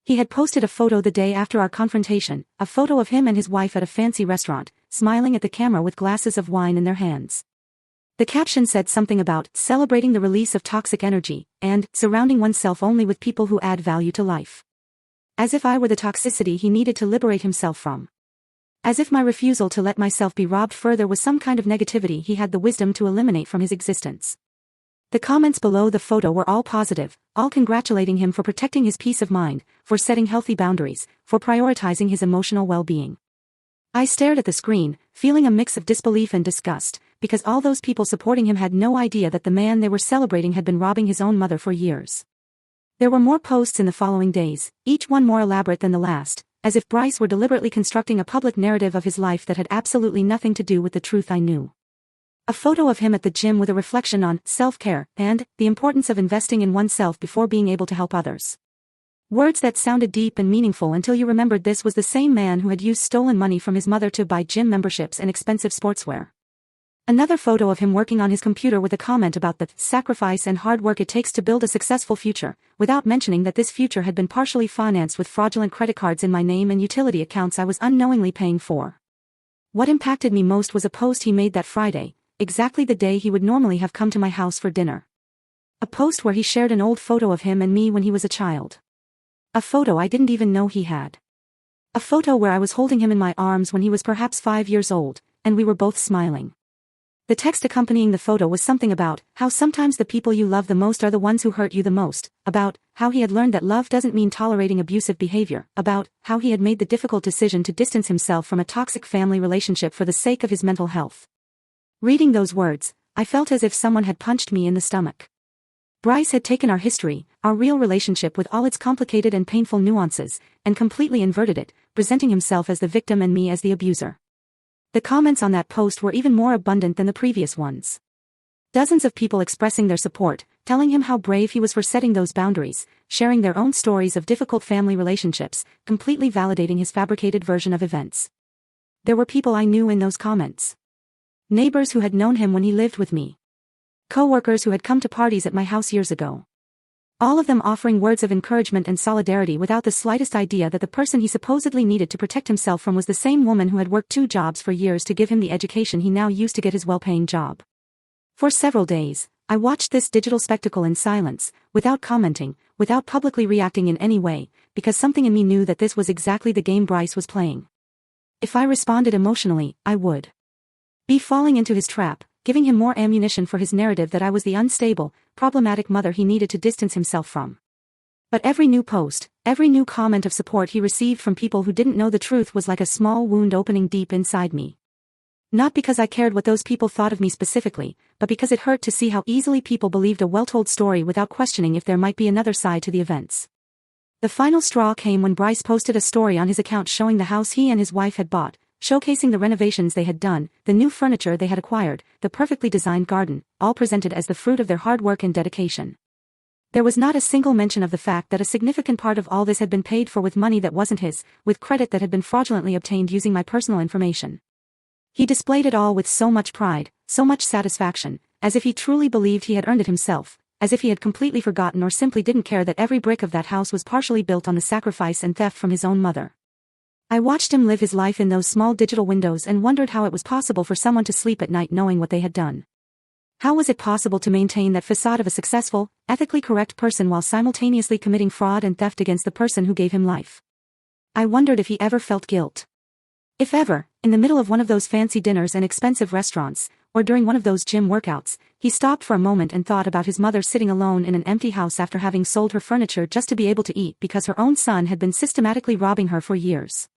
He had posted a photo the day after our confrontation, a photo of him and his wife at a fancy restaurant, smiling at the camera with glasses of wine in their hands. The caption said something about celebrating the release of toxic energy, and surrounding oneself only with people who add value to life. As if I were the toxicity he needed to liberate himself from. As if my refusal to let myself be robbed further was some kind of negativity he had the wisdom to eliminate from his existence. The comments below the photo were all positive, all congratulating him for protecting his peace of mind, for setting healthy boundaries, for prioritizing his emotional well-being. I stared at the screen, feeling a mix of disbelief and disgust, because all those people supporting him had no idea that the man they were celebrating had been robbing his own mother for years. There were more posts in the following days, each one more elaborate than the last, as if Bryce were deliberately constructing a public narrative of his life that had absolutely nothing to do with the truth I knew. A photo of him at the gym with a reflection on self-care and the importance of investing in oneself before being able to help others. Words that sounded deep and meaningful until you remembered this was the same man who had used stolen money from his mother to buy gym memberships and expensive sportswear. Another photo of him working on his computer with a comment about the sacrifice and hard work it takes to build a successful future, without mentioning that this future had been partially financed with fraudulent credit cards in my name and utility accounts I was unknowingly paying for. What impacted me most was a post he made that Friday, exactly the day he would normally have come to my house for dinner. A post where he shared an old photo of him and me when he was a child. A photo I didn't even know he had. A photo where I was holding him in my arms when he was perhaps 5 years old, and we were both smiling. The text accompanying the photo was something about how sometimes the people you love the most are the ones who hurt you the most, about how he had learned that love doesn't mean tolerating abusive behavior, about how he had made the difficult decision to distance himself from a toxic family relationship for the sake of his mental health. Reading those words, I felt as if someone had punched me in the stomach. Bryce had taken our history, our real relationship with all its complicated and painful nuances, and completely inverted it, presenting himself as the victim and me as the abuser. The comments on that post were even more abundant than the previous ones. Dozens of people expressing their support, telling him how brave he was for setting those boundaries, sharing their own stories of difficult family relationships, completely validating his fabricated version of events. There were people I knew in those comments. Neighbors who had known him when he lived with me. Co-workers who had come to parties at my house years ago. All of them offering words of encouragement and solidarity without the slightest idea that the person he supposedly needed to protect himself from was the same woman who had worked 2 jobs for years to give him the education he now used to get his well-paying job. For several days, I watched this digital spectacle in silence, without commenting, without publicly reacting in any way, because something in me knew that this was exactly the game Bryce was playing. If I responded emotionally, I would be falling into his trap, giving him more ammunition for his narrative that I was the unstable, problematic mother he needed to distance himself from. But every new post, every new comment of support he received from people who didn't know the truth was like a small wound opening deep inside me. Not because I cared what those people thought of me specifically, but because it hurt to see how easily people believed a well-told story without questioning if there might be another side to the events. The final straw came when Bryce posted a story on his account showing the house he and his wife had bought, showcasing the renovations they had done, the new furniture they had acquired, the perfectly designed garden, all presented as the fruit of their hard work and dedication. There was not a single mention of the fact that a significant part of all this had been paid for with money that wasn't his, with credit that had been fraudulently obtained using my personal information. He displayed it all with so much pride, so much satisfaction, as if he truly believed he had earned it himself, as if he had completely forgotten or simply didn't care that every brick of that house was partially built on the sacrifice and theft from his own mother. I watched him live his life in those small digital windows and wondered how it was possible for someone to sleep at night knowing what they had done. How was it possible to maintain that facade of a successful, ethically correct person while simultaneously committing fraud and theft against the person who gave him life? I wondered if he ever felt guilt. If ever, in the middle of one of those fancy dinners and expensive restaurants, or during one of those gym workouts, he stopped for a moment and thought about his mother sitting alone in an empty house after having sold her furniture just to be able to eat because her own son had been systematically robbing her for years.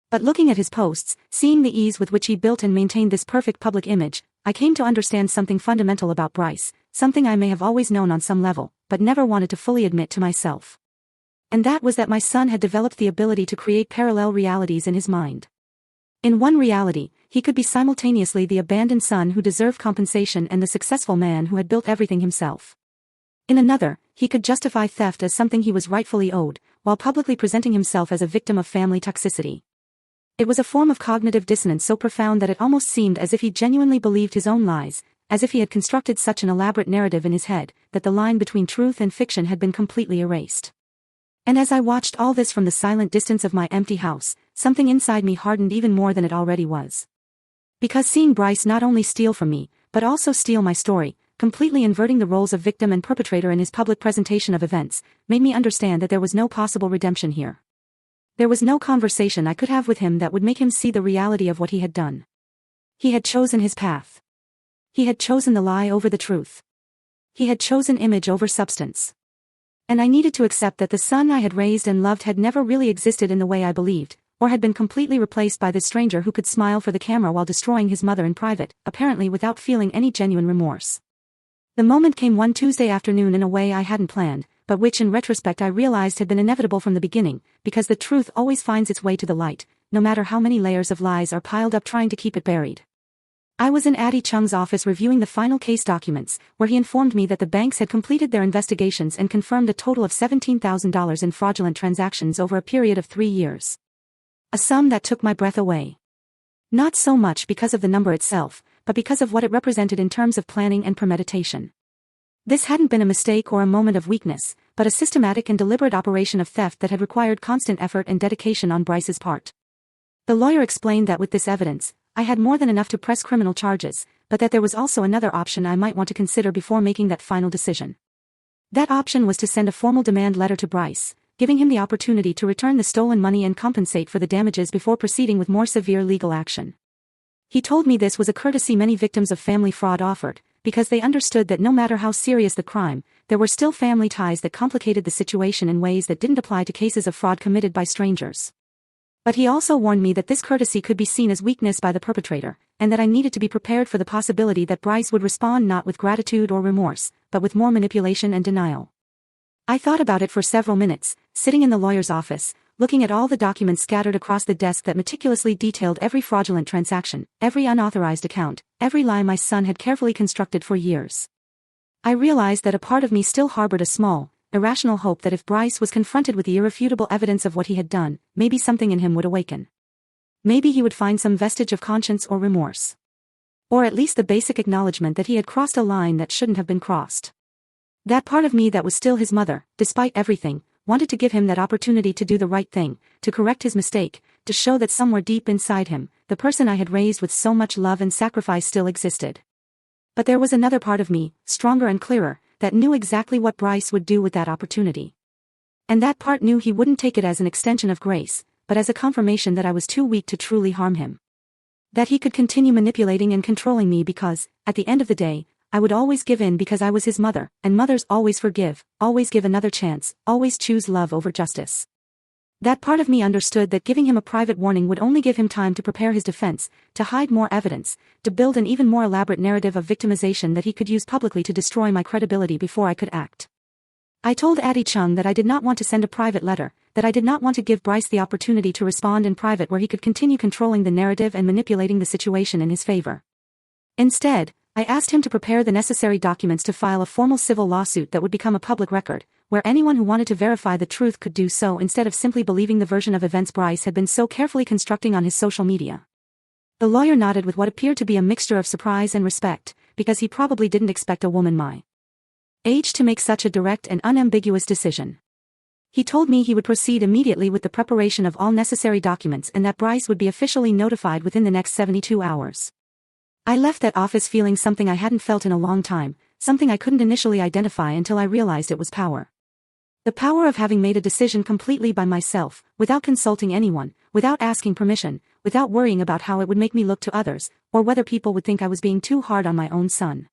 But looking at his posts, seeing the ease with which he built and maintained this perfect public image, I came to understand something fundamental about Bryce, something I may have always known on some level, but never wanted to fully admit to myself. And that was that my son had developed the ability to create parallel realities in his mind. In one reality, he could be simultaneously the abandoned son who deserved compensation and the successful man who had built everything himself. In another, he could justify theft as something he was rightfully owed, while publicly presenting himself as a victim of family toxicity. It was a form of cognitive dissonance so profound that it almost seemed as if he genuinely believed his own lies, as if he had constructed such an elaborate narrative in his head, that the line between truth and fiction had been completely erased. And as I watched all this from the silent distance of my empty house, something inside me hardened even more than it already was. Because seeing Bryce not only steal from me, but also steal my story, completely inverting the roles of victim and perpetrator in his public presentation of events, made me understand that there was no possible redemption here. There was no conversation I could have with him that would make him see the reality of what he had done. He had chosen his path. He had chosen the lie over the truth. He had chosen image over substance. And I needed to accept that the son I had raised and loved had never really existed in the way I believed, or had been completely replaced by this stranger who could smile for the camera while destroying his mother in private, apparently without feeling any genuine remorse. The moment came one Tuesday afternoon in a way I hadn't planned, but which in retrospect I realized had been inevitable from the beginning, because the truth always finds its way to the light, no matter how many layers of lies are piled up trying to keep it buried. I was in Addie Chung's office reviewing the final case documents, where he informed me that the banks had completed their investigations and confirmed a total of $17,000 in fraudulent transactions over a period of 3 years. A sum that took my breath away. Not so much because of the number itself, but because of what it represented in terms of planning and premeditation. This hadn't been a mistake or a moment of weakness, but a systematic and deliberate operation of theft that had required constant effort and dedication on Bryce's part. The lawyer explained that with this evidence, I had more than enough to press criminal charges, but that there was also another option I might want to consider before making that final decision. That option was to send a formal demand letter to Bryce, giving him the opportunity to return the stolen money and compensate for the damages before proceeding with more severe legal action. He told me this was a courtesy many victims of family fraud offered, because they understood that no matter how serious the crime, there were still family ties that complicated the situation in ways that didn't apply to cases of fraud committed by strangers. But he also warned me that this courtesy could be seen as weakness by the perpetrator, and that I needed to be prepared for the possibility that Bryce would respond not with gratitude or remorse, but with more manipulation and denial. I thought about it for several minutes, sitting in the lawyer's office, looking at all the documents scattered across the desk that meticulously detailed every fraudulent transaction, every unauthorized account, every lie my son had carefully constructed for years. I realized that a part of me still harbored a small, irrational hope that if Bryce was confronted with the irrefutable evidence of what he had done, maybe something in him would awaken. Maybe he would find some vestige of conscience or remorse. Or at least the basic acknowledgement that he had crossed a line that shouldn't have been crossed. That part of me that was still his mother, despite everything, wanted to give him that opportunity to do the right thing, to correct his mistake, to show that somewhere deep inside him, the person I had raised with so much love and sacrifice still existed. But there was another part of me, stronger and clearer, that knew exactly what Bryce would do with that opportunity. And that part knew he wouldn't take it as an extension of grace, but as a confirmation that I was too weak to truly harm him. That he could continue manipulating and controlling me because, at the end of the day, I would always give in because I was his mother, and mothers always forgive, always give another chance, always choose love over justice. That part of me understood that giving him a private warning would only give him time to prepare his defense, to hide more evidence, to build an even more elaborate narrative of victimization that he could use publicly to destroy my credibility before I could act. I told Addie Chung that I did not want to send a private letter, that I did not want to give Bryce the opportunity to respond in private where he could continue controlling the narrative and manipulating the situation in his favor. Instead, I asked him to prepare the necessary documents to file a formal civil lawsuit that would become a public record, where anyone who wanted to verify the truth could do so instead of simply believing the version of events Bryce had been so carefully constructing on his social media. The lawyer nodded with what appeared to be a mixture of surprise and respect, because he probably didn't expect a woman my age to make such a direct and unambiguous decision. He told me he would proceed immediately with the preparation of all necessary documents and that Bryce would be officially notified within the next 72 hours. I left that office feeling something I hadn't felt in a long time, something I couldn't initially identify until I realized it was power. The power of having made a decision completely by myself, without consulting anyone, without asking permission, without worrying about how it would make me look to others, or whether people would think I was being too hard on my own son.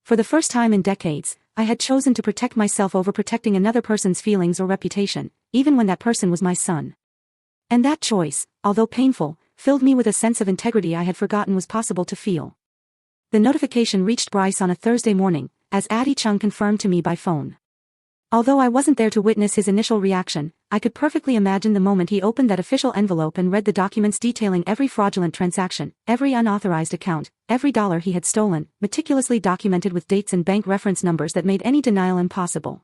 For the first time in decades, I had chosen to protect myself over protecting another person's feelings or reputation, even when that person was my son. And that choice, although painful, filled me with a sense of integrity I had forgotten was possible to feel. The notification reached Bryce on a Thursday morning, as Addie Chung confirmed to me by phone. Although I wasn't there to witness his initial reaction, I could perfectly imagine the moment he opened that official envelope and read the documents detailing every fraudulent transaction, every unauthorized account, every dollar he had stolen, meticulously documented with dates and bank reference numbers that made any denial impossible.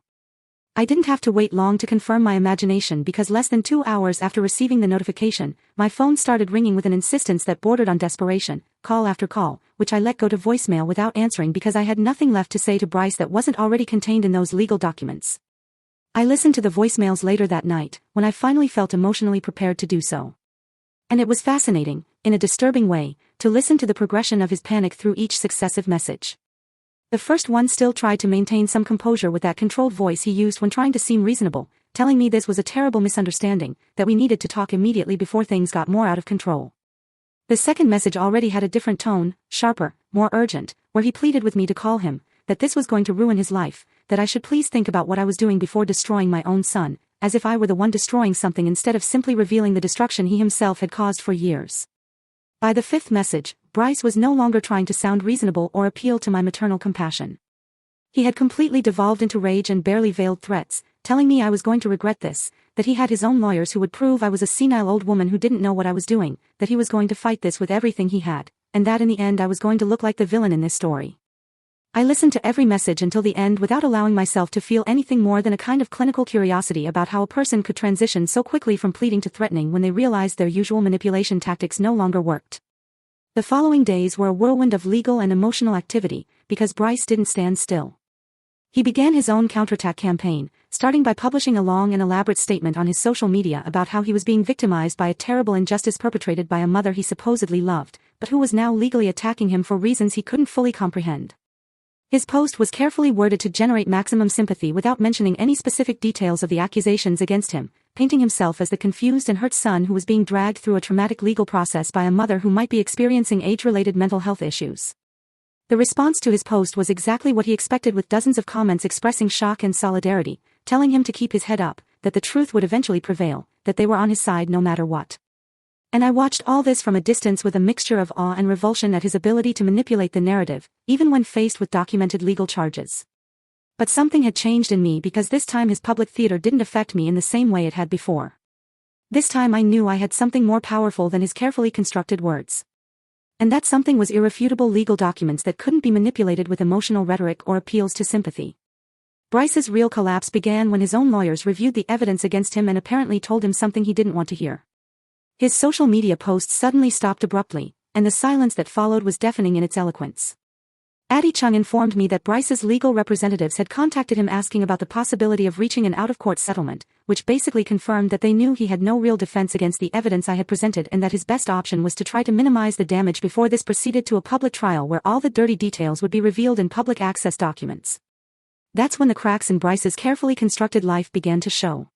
I didn't have to wait long to confirm my imagination because less than 2 hours after receiving the notification, my phone started ringing with an insistence that bordered on desperation, call after call, which I let go to voicemail without answering because I had nothing left to say to Bryce that wasn't already contained in those legal documents. I listened to the voicemails later that night, when I finally felt emotionally prepared to do so. And it was fascinating, in a disturbing way, to listen to the progression of his panic through each successive message. The first one still tried to maintain some composure with that controlled voice he used when trying to seem reasonable, telling me this was a terrible misunderstanding, that we needed to talk immediately before things got more out of control. The second message already had a different tone, sharper, more urgent, where he pleaded with me to call him, that this was going to ruin his life, that I should please think about what I was doing before destroying my own son, as if I were the one destroying something instead of simply revealing the destruction he himself had caused for years. By the fifth message, Bryce was no longer trying to sound reasonable or appeal to my maternal compassion. He had completely devolved into rage and barely veiled threats, telling me I was going to regret this, that he had his own lawyers who would prove I was a senile old woman who didn't know what I was doing, that he was going to fight this with everything he had, and that in the end I was going to look like the villain in this story. I listened to every message until the end without allowing myself to feel anything more than a kind of clinical curiosity about how a person could transition so quickly from pleading to threatening when they realized their usual manipulation tactics no longer worked. The following days were a whirlwind of legal and emotional activity, because Bryce didn't stand still. He began his own counterattack campaign, starting by publishing a long and elaborate statement on his social media about how he was being victimized by a terrible injustice perpetrated by a mother he supposedly loved, but who was now legally attacking him for reasons he couldn't fully comprehend. His post was carefully worded to generate maximum sympathy without mentioning any specific details of the accusations against him, painting himself as the confused and hurt son who was being dragged through a traumatic legal process by a mother who might be experiencing age-related mental health issues. The response to his post was exactly what he expected, with dozens of comments expressing shock and solidarity, telling him to keep his head up, that the truth would eventually prevail, that they were on his side no matter what. And I watched all this from a distance with a mixture of awe and revulsion at his ability to manipulate the narrative, even when faced with documented legal charges. But something had changed in me, because this time his public theater didn't affect me in the same way it had before. This time I knew I had something more powerful than his carefully constructed words. And that something was irrefutable legal documents that couldn't be manipulated with emotional rhetoric or appeals to sympathy. Bryce's real collapse began when his own lawyers reviewed the evidence against him and apparently told him something he didn't want to hear. His social media posts suddenly stopped abruptly, and the silence that followed was deafening in its eloquence. Addie Chung informed me that Bryce's legal representatives had contacted him asking about the possibility of reaching an out-of-court settlement, which basically confirmed that they knew he had no real defense against the evidence I had presented and that his best option was to try to minimize the damage before this proceeded to a public trial where all the dirty details would be revealed in public access documents. That's when the cracks in Bryce's carefully constructed life began to show.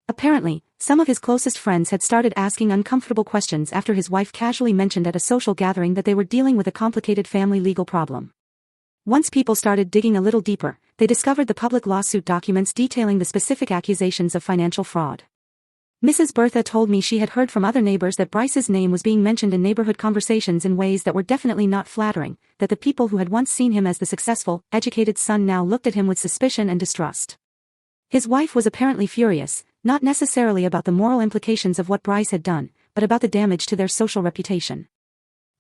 Apparently, some of his closest friends had started asking uncomfortable questions after his wife casually mentioned at a social gathering that they were dealing with a complicated family legal problem. Once people started digging a little deeper, they discovered the public lawsuit documents detailing the specific accusations of financial fraud. Mrs. Bertha told me she had heard from other neighbors that Bryce's name was being mentioned in neighborhood conversations in ways that were definitely not flattering, that the people who had once seen him as the successful, educated son now looked at him with suspicion and distrust. His wife was apparently furious, not necessarily about the moral implications of what Bryce had done, but about the damage to their social reputation.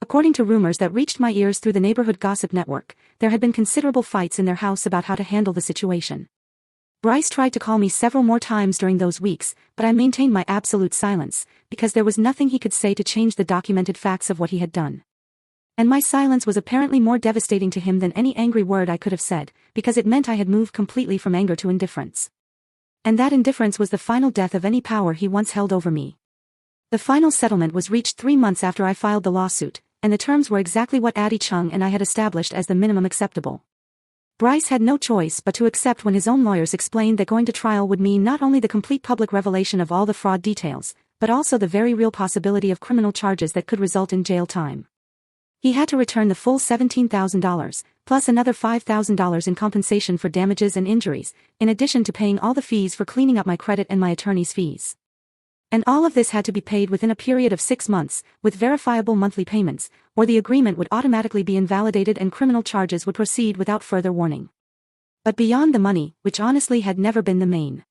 According to rumors that reached my ears through the neighborhood gossip network, there had been considerable fights in their house about how to handle the situation. Bryce tried to call me several more times during those weeks, but I maintained my absolute silence, because there was nothing he could say to change the documented facts of what he had done. And my silence was apparently more devastating to him than any angry word I could have said, because it meant I had moved completely from anger to indifference. And that indifference was the final death of any power he once held over me. The final settlement was reached 3 months after I filed the lawsuit, and the terms were exactly what Addie Chung and I had established as the minimum acceptable. Bryce had no choice but to accept when his own lawyers explained that going to trial would mean not only the complete public revelation of all the fraud details, but also the very real possibility of criminal charges that could result in jail time. He had to return the full $17,000, plus another $5,000 in compensation for damages and injuries, in addition to paying all the fees for cleaning up my credit and my attorney's fees. And all of this had to be paid within a period of 6 months, with verifiable monthly payments, or the agreement would automatically be invalidated and criminal charges would proceed without further warning. But beyond the money, which honestly had never been the main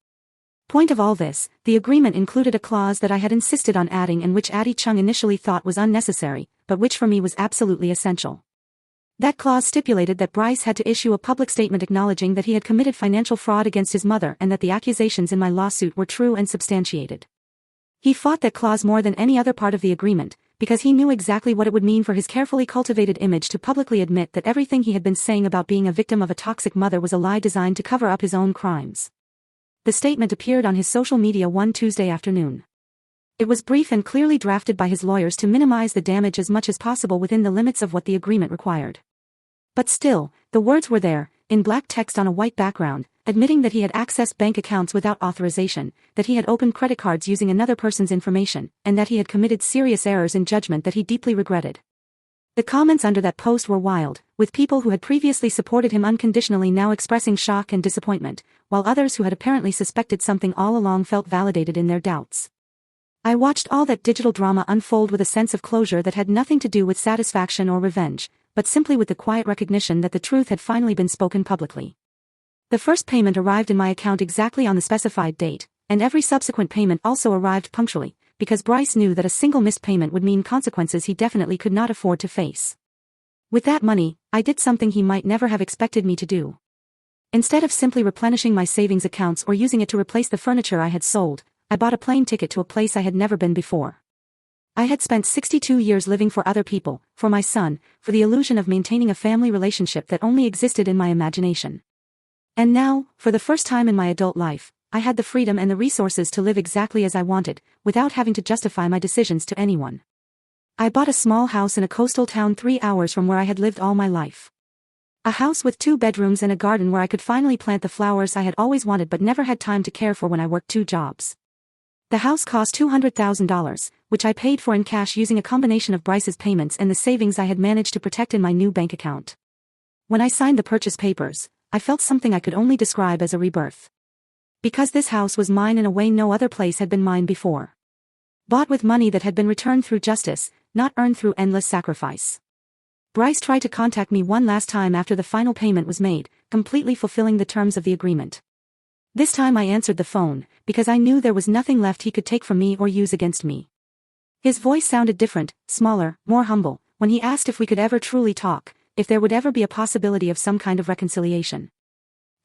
point of all this, the agreement included a clause that I had insisted on adding and which Addie Chung initially thought was unnecessary, but which for me was absolutely essential. That clause stipulated that Bryce had to issue a public statement acknowledging that he had committed financial fraud against his mother and that the accusations in my lawsuit were true and substantiated. He fought that clause more than any other part of the agreement, because he knew exactly what it would mean for his carefully cultivated image to publicly admit that everything he had been saying about being a victim of a toxic mother was a lie designed to cover up his own crimes. The statement appeared on his social media one Tuesday afternoon. It was brief and clearly drafted by his lawyers to minimize the damage as much as possible within the limits of what the agreement required. But still, the words were there, in black text on a white background, admitting that he had accessed bank accounts without authorization, that he had opened credit cards using another person's information, and that he had committed serious errors in judgment that he deeply regretted. The comments under that post were wild, with people who had previously supported him unconditionally now expressing shock and disappointment, while others who had apparently suspected something all along felt validated in their doubts. I watched all that digital drama unfold with a sense of closure that had nothing to do with satisfaction or revenge, but simply with the quiet recognition that the truth had finally been spoken publicly. The first payment arrived in my account exactly on the specified date, and every subsequent payment also arrived punctually, because Bryce knew that a single missed payment would mean consequences he definitely could not afford to face. With that money, I did something he might never have expected me to do. Instead of simply replenishing my savings accounts or using it to replace the furniture I had sold, I bought a plane ticket to a place I had never been before. I had spent 62 years living for other people, for my son, for the illusion of maintaining a family relationship that only existed in my imagination. And now, for the first time in my adult life, I had the freedom and the resources to live exactly as I wanted, without having to justify my decisions to anyone. I bought a small house in a coastal town 3 hours from where I had lived all my life. A house with 2 bedrooms and a garden where I could finally plant the flowers I had always wanted but never had time to care for when I worked 2 jobs. The house cost $200,000, which I paid for in cash using a combination of Bryce's payments and the savings I had managed to protect in my new bank account. When I signed the purchase papers, I felt something I could only describe as a rebirth. Because this house was mine in a way no other place had been mine before. Bought with money that had been returned through justice, not earned through endless sacrifice. Bryce tried to contact me one last time after the final payment was made, completely fulfilling the terms of the agreement. This time I answered the phone, because I knew there was nothing left he could take from me or use against me. His voice sounded different, smaller, more humble, when he asked if we could ever truly talk, if there would ever be a possibility of some kind of reconciliation.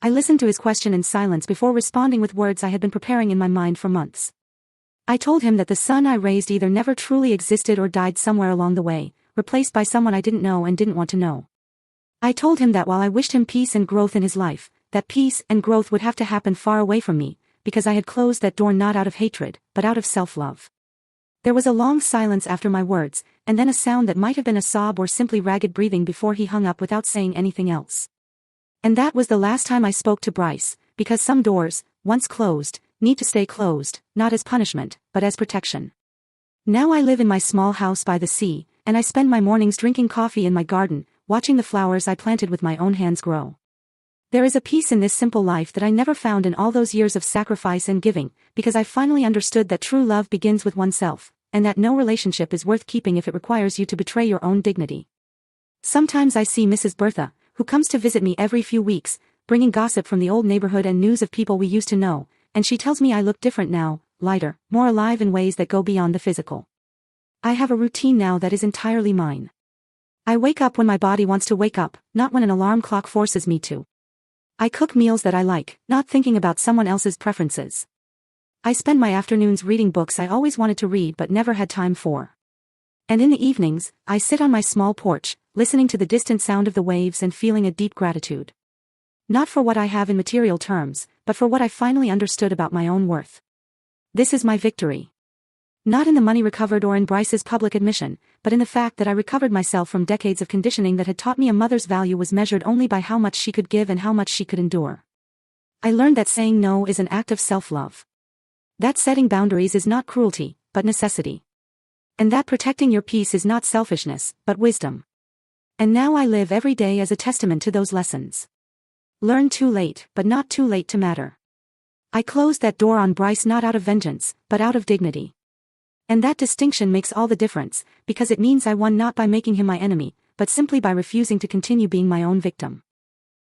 I listened to his question in silence before responding with words I had been preparing in my mind for months. I told him that the son I raised either never truly existed or died somewhere along the way, replaced by someone I didn't know and didn't want to know. I told him that while I wished him peace and growth in his life, that peace and growth would have to happen far away from me, because I had closed that door not out of hatred, but out of self-love. There was a long silence after my words, and then a sound that might have been a sob or simply ragged breathing before he hung up without saying anything else. And that was the last time I spoke to Bryce, because some doors, once closed, need to stay closed, not as punishment, but as protection. Now I live in my small house by the sea, and I spend my mornings drinking coffee in my garden, watching the flowers I planted with my own hands grow. There is a peace in this simple life that I never found in all those years of sacrifice and giving, because I finally understood that true love begins with oneself, and that no relationship is worth keeping if it requires you to betray your own dignity. Sometimes I see Mrs. Bertha, who comes to visit me every few weeks, bringing gossip from the old neighborhood and news of people we used to know, and she tells me I look different now, lighter, more alive in ways that go beyond the physical. I have a routine now that is entirely mine. I wake up when my body wants to wake up, not when an alarm clock forces me to. I cook meals that I like, not thinking about someone else's preferences. I spend my afternoons reading books I always wanted to read but never had time for. And in the evenings, I sit on my small porch, listening to the distant sound of the waves and feeling a deep gratitude. Not for what I have in material terms, but for what I finally understood about my own worth. This is my victory. Not in the money recovered or in Bryce's public admission, but in the fact that I recovered myself from decades of conditioning that had taught me a mother's value was measured only by how much she could give and how much she could endure. I learned that saying no is an act of self-love. That setting boundaries is not cruelty, but necessity. And that protecting your peace is not selfishness, but wisdom. And now I live every day as a testament to those lessons. Learn too late, but not too late to matter. I closed that door on Bryce not out of vengeance, but out of dignity. And that distinction makes all the difference, because it means I won not by making him my enemy, but simply by refusing to continue being my own victim.